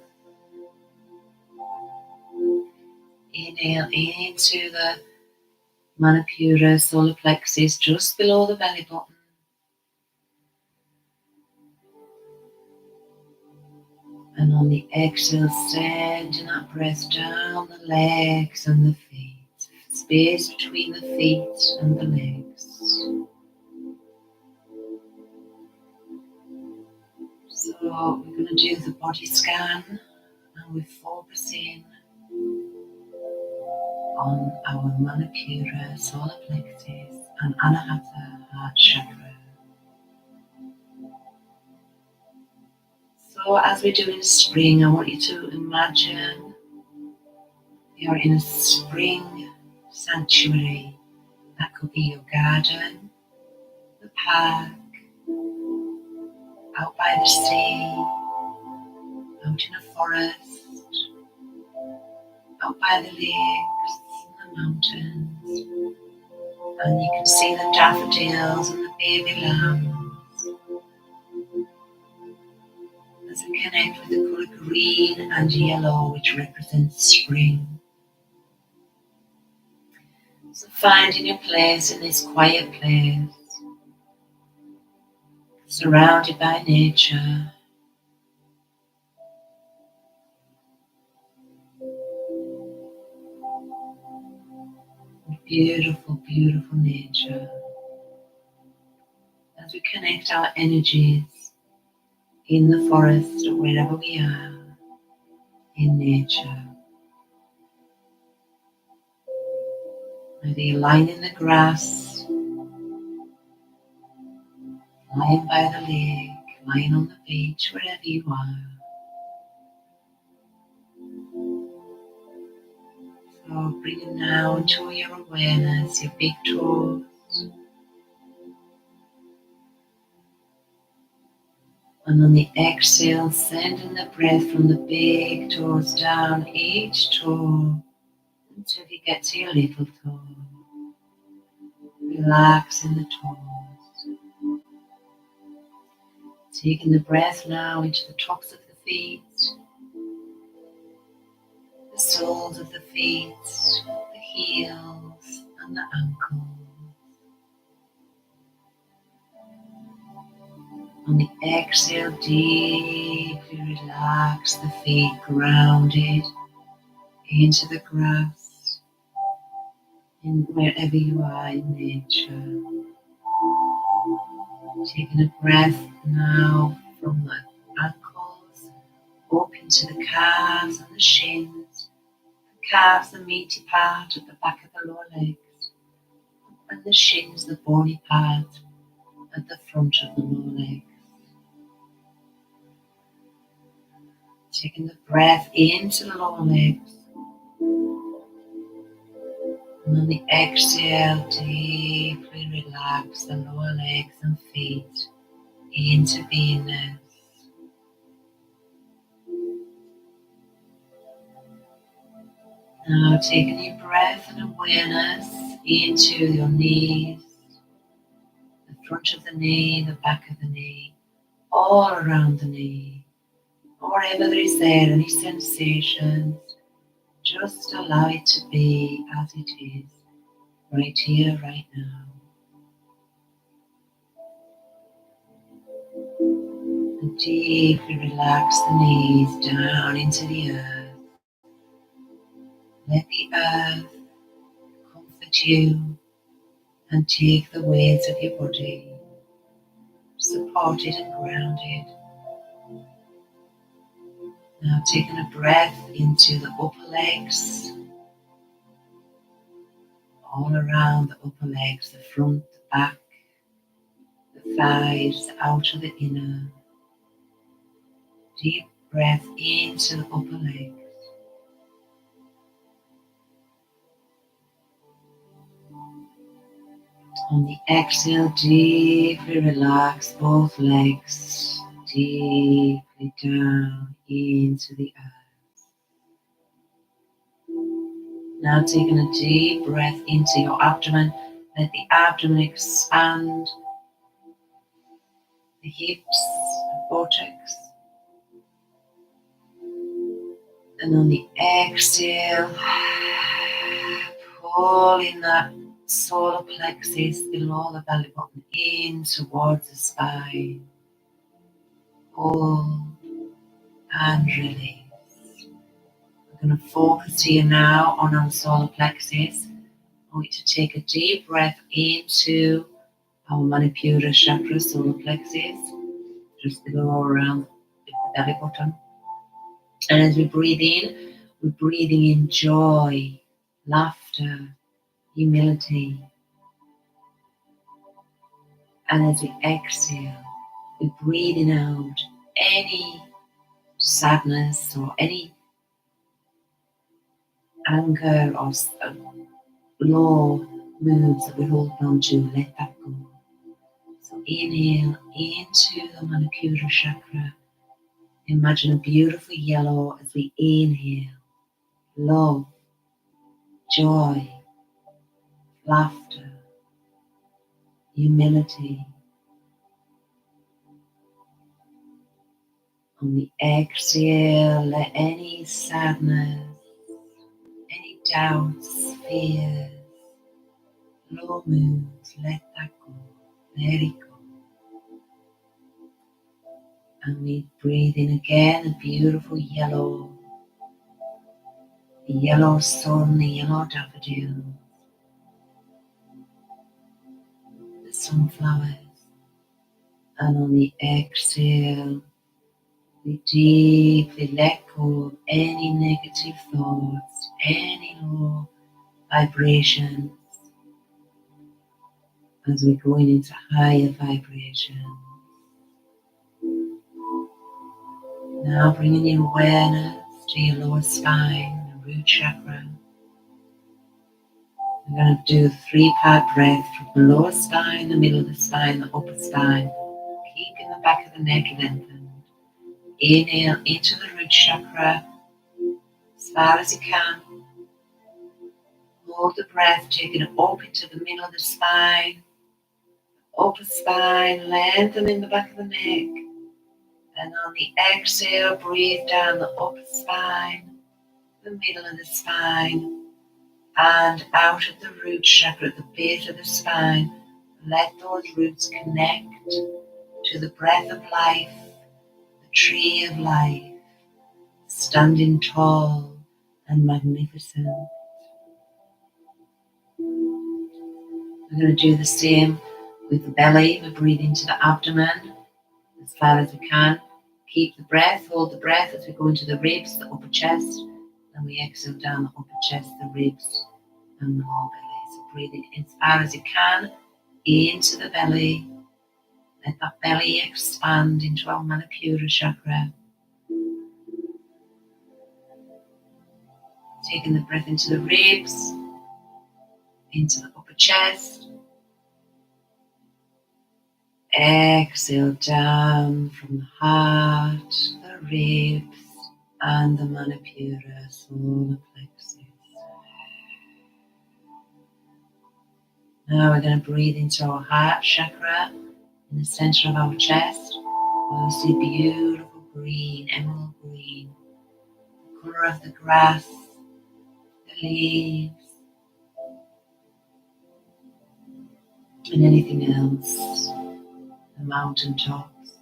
S1: Inhale into the Manipura, solar plexus, just below the belly button. And on the exhale, sending that breath down the legs and the feet. Space between the feet and the legs. So we're going to do the body scan, and we're focusing on our Manipura, solar plexus and Anahata heart chakra. So as we do in spring, I want you to imagine you're in a spring sanctuary. That could be your garden, the park, out by the sea, out in a forest, out by the lakes, the mountains. And you can see the daffodils and the baby lambs as we connect with the colour green and yellow, which represents spring. So finding your place in this quiet place, surrounded by nature. Beautiful, beautiful nature. As we connect our energies in the forest or wherever we are in nature. Whether you're lying in the grass, lying by the lake, lying on the beach, wherever you are. So bringing now into your awareness your big toes. And on the exhale, sending the breath from the big toes down each toe until you get to your little toe. Relax in the toes. Taking the breath now into the tops of the feet, the soles of the feet, the heels and the ankles. On the exhale, deeply relax the feet, grounded into the grass, in wherever you are in nature. Taking a breath now from the ankles up into the calves and the shins. The calves, the meaty part at the back of the lower legs, and the shins, the bony part at the front of the lower legs. Taking the breath into the lower legs, and on the exhale, deeply relax the lower legs and feet into beingness. Now taking your breath and awareness into your knees, the front of the knee, the back of the knee, all around the knee. Wherever there is there any sensations, just allow it to be as it is, right here, right now. And deeply relax the knees down into the earth. Let the earth comfort you and take the weight of your body, supported and grounded. Now taking a breath into the upper legs, all around the upper legs, the front, the back, the thighs, the outer, the inner. Deep breath into the upper legs. On the exhale, deeply relax both legs, deeply down into the earth. Now taking a deep breath into your abdomen, let the abdomen expand, the hips, the buttocks. And on the exhale, pull in that solar plexus below the belly button in towards the spine. Pull and release. We're going to focus here now on our solar plexus. I want you to take a deep breath into our Manipura chakra, solar plexus, just below around the belly button. And as we breathe in, we're breathing in joy, laughter, humility. And as we exhale, we're breathing out any sadness or any anger or low moods that we're holding on to, let that go. So inhale into the Manipura chakra. Imagine a beautiful yellow as we inhale. Love, joy, laughter, humility. On the exhale, let any sadness, any doubts, fears, low moods, let that go. Let it go. And we breathe in again a beautiful yellow, the yellow sun, the yellow daffodil, the sunflowers. And on the exhale, we deeply let go of any negative thoughts, any low vibrations as we're going into higher vibration. Now bringing your awareness to your lower spine, the root chakra. We're going to do a 3-part breath from the lower spine, the middle of the spine, the upper spine. Keeping the back of the neck lengthened. Inhale into the root chakra as far as you can. Hold the breath, taking it up into the middle of the spine, upper spine, lengthening the back of the neck. And on the exhale, breathe down the upper spine, the middle of the spine, and out of the root chakra at the base of the spine. Let those roots connect to the breath of life, the tree of life, standing tall and magnificent. We're going to do the same with the belly. We breathe into the abdomen as far as we can. Keep the breath, hold the breath as we go into the ribs, the upper chest, and we exhale down the upper chest, the ribs, and the lower belly. So breathing in as far as you can into the belly. Let that belly expand into our Manipura chakra. Taking the breath into the ribs, into the upper chest. Exhale down from the heart, the ribs, and the Manipura solar plexus. Now we're going to breathe into our heart chakra in the center of our chest. We'll see beautiful green, emerald green, the color of the grass, the leaves, and anything else, the mountain tops.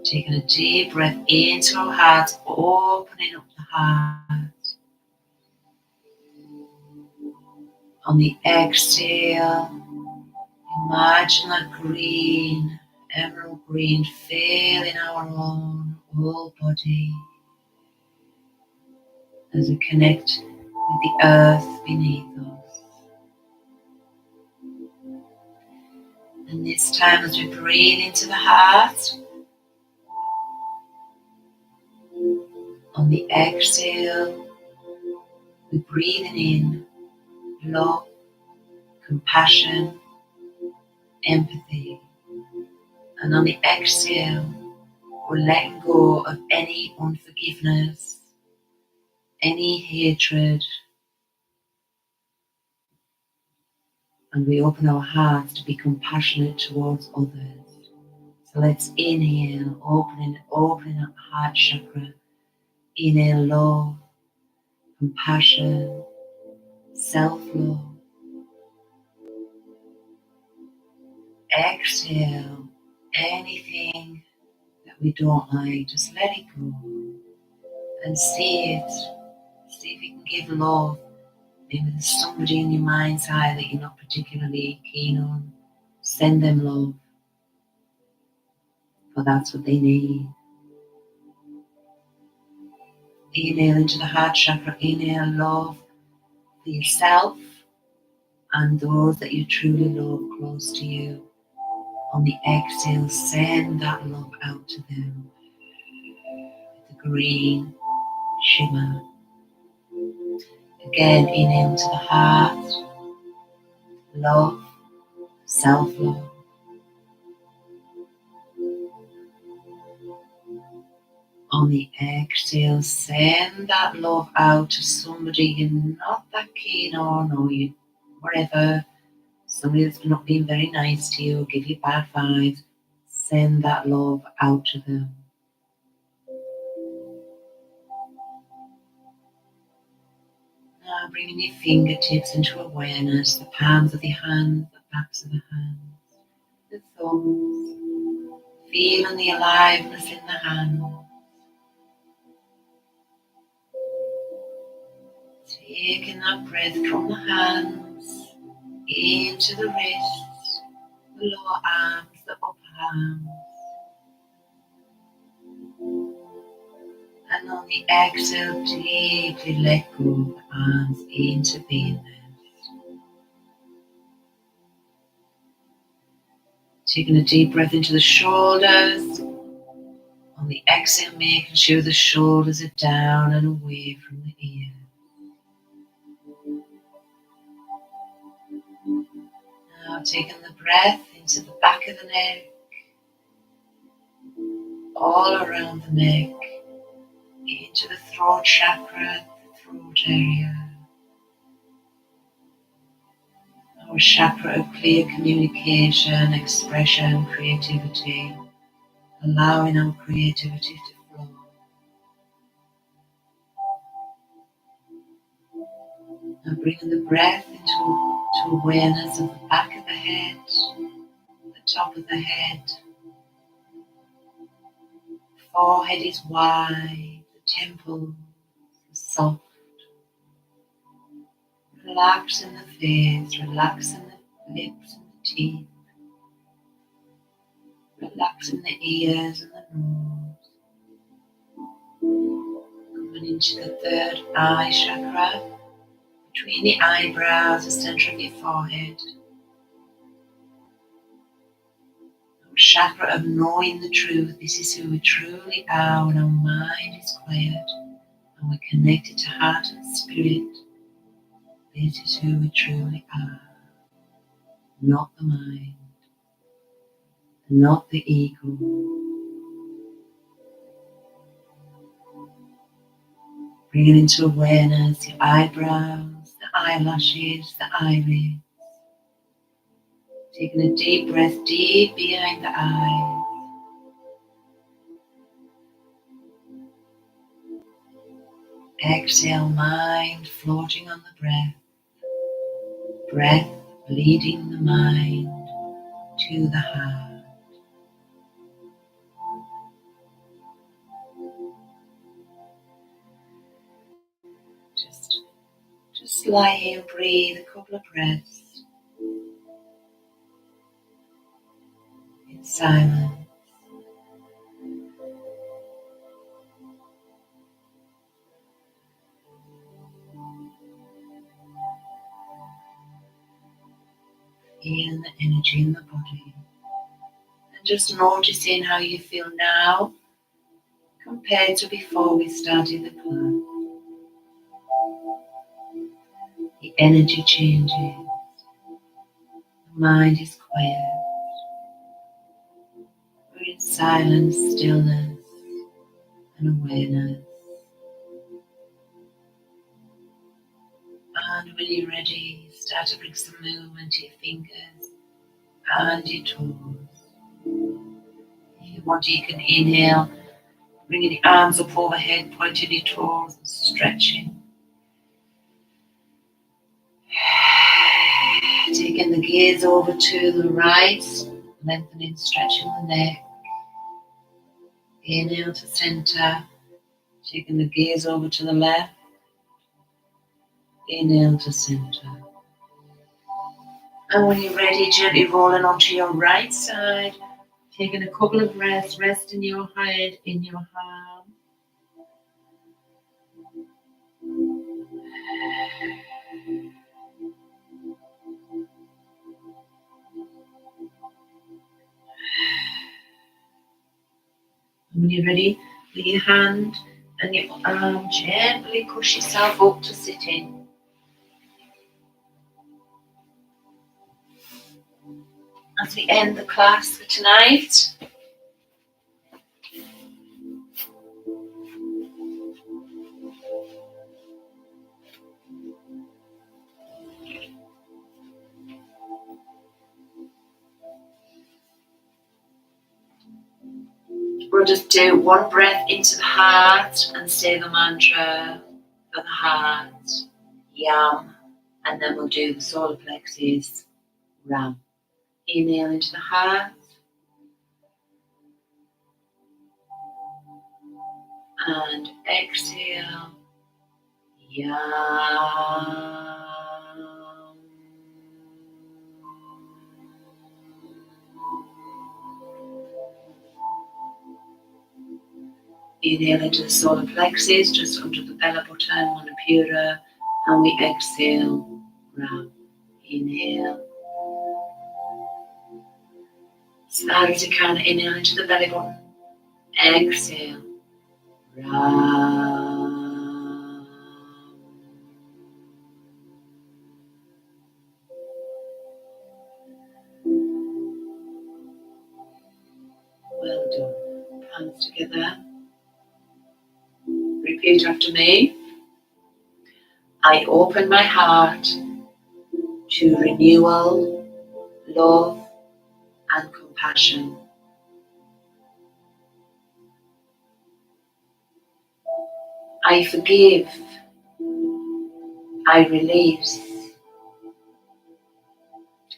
S1: Taking a deep breath into our hearts, opening up the heart. On the exhale, imagine that green, emerald green, filling our own whole body as we connect with the earth beneath us. And this time as we breathe into the heart, on the exhale, we're breathing in love, compassion, empathy. And on the exhale, we're letting go of any unforgiveness, any hatred, and we open our hearts to be compassionate towards others. So let's inhale, opening up the heart chakra. Inhale love, compassion, self-love. Exhale anything that we don't like, just let it go and see it. See if you can give love. Maybe there's somebody in your mind's eye that you're not particularly keen on. Send them love, for that's what they need. Inhale into the heart chakra. Inhale love for yourself and those that you truly love close to you. On the exhale, send that love out to them. the green shimmer. Again, inhale to the heart, love, self-love. On the exhale, send that love out to somebody you're not that keen on, or you, whatever, somebody that's not being very nice to you, give you bad vibes. Send that love out to them. Now bringing your fingertips into awareness, the palms of the hands, the backs of the hands, the thumbs, feeling the aliveness in the hand. Taking that breath from the hands into the wrists, the lower arms, the upper arms. And on the exhale, deeply let go of the arms into beingness. Taking a deep breath into the shoulders. On the exhale, making sure the shoulders are down and away from the ears. Now taking the breath into the back of the neck, all around the neck, into the throat chakra, the throat area. Our chakra of clear communication, expression, creativity, allowing our creativity to flow. Now bringing the breath into awareness of the back of the head, the top of the head. Forehead is wide, the temples are soft. Relaxing the face, relaxing the lips and the teeth. Relaxing the ears and the nose. Coming into the third eye chakra, between the eyebrows, the center of your forehead. Our chakra of knowing the truth. This is who we truly are when our mind is quiet and we're connected to heart and spirit. This is who we truly are. Not the mind, not the ego. Bringing into awareness your eyebrows, the eyelashes, the iris. Taking a deep breath deep behind the eyes. Exhale, mind floating on the breath. Breath leading the mind to the heart. Just lie here and breathe a couple of breaths in silence. Feel the energy in the body. And just noticing how you feel now compared to before we started the class. The energy changes. The mind is quiet. We're in silence, stillness, and awareness. And when you're ready, start to bring some movement to your fingers and your toes. If you want to, you can inhale, bringing the arms up overhead, pointing your toes and stretching. Taking the gaze over to the right, lengthening, stretching the neck. Inhale to center, taking the gaze over to the left. Inhale to center. And when you're ready, gently rolling onto your right side, taking a couple of breaths, resting your head in your palm. And when you're ready, with your hand and your arm, gently push yourself up to sitting. As we end the class for tonight, we'll just do one breath into the heart and say the mantra for the heart, Yam, and then we'll do the solar plexus, Ram. Inhale into the heart and exhale, Yam. Inhale into the solar plexus, just under the belly button, Manipura, and we exhale, Ram. Inhale. As hard as you can, inhale into the belly button. Exhale, Ram. Well done. Hands together. Repeat after me. I open my heart to renewal, love, and compassion. I forgive. I release.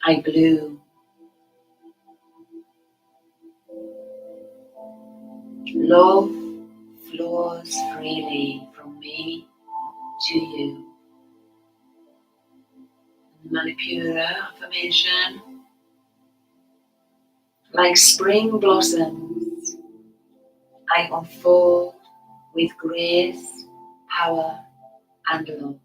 S1: I bloom. Love flows freely from me to you. Manipura affirmation. Like spring blossoms, I unfold with grace, power, and love.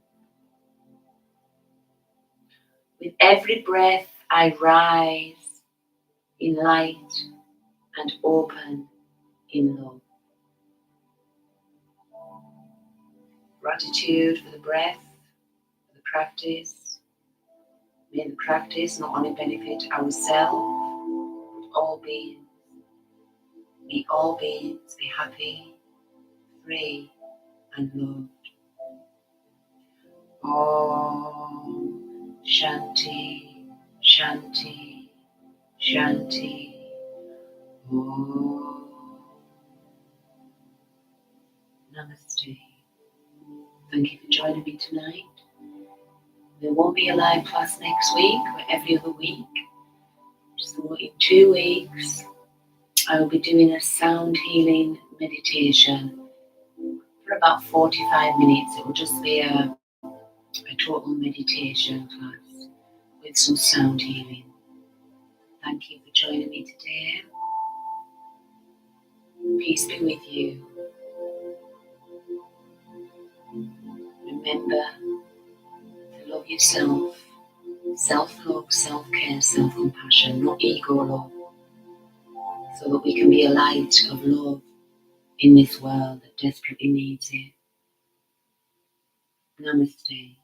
S1: With every breath, I rise in light and open in love. Gratitude for the breath, for the practice. May the practice not only benefit ourselves, but all beings. May all beings be happy, free, and loved. Om Shanti, Shanti, Shanti. Om. Namaste. Thank you for joining me tonight. There won't be a live class next week or every other week. So in 2 weeks, I will be doing a sound healing meditation for about 45 minutes. It will just be a total meditation class with some sound healing. Thank you for joining me today. Peace be with you. Remember to love yourself. Self-love, self-care, self-compassion, not ego love. So that we can be a light of love in this world that desperately needs it. Namaste.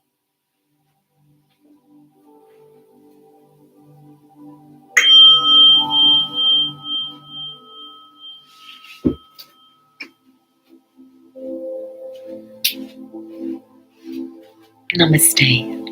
S1: Namaste.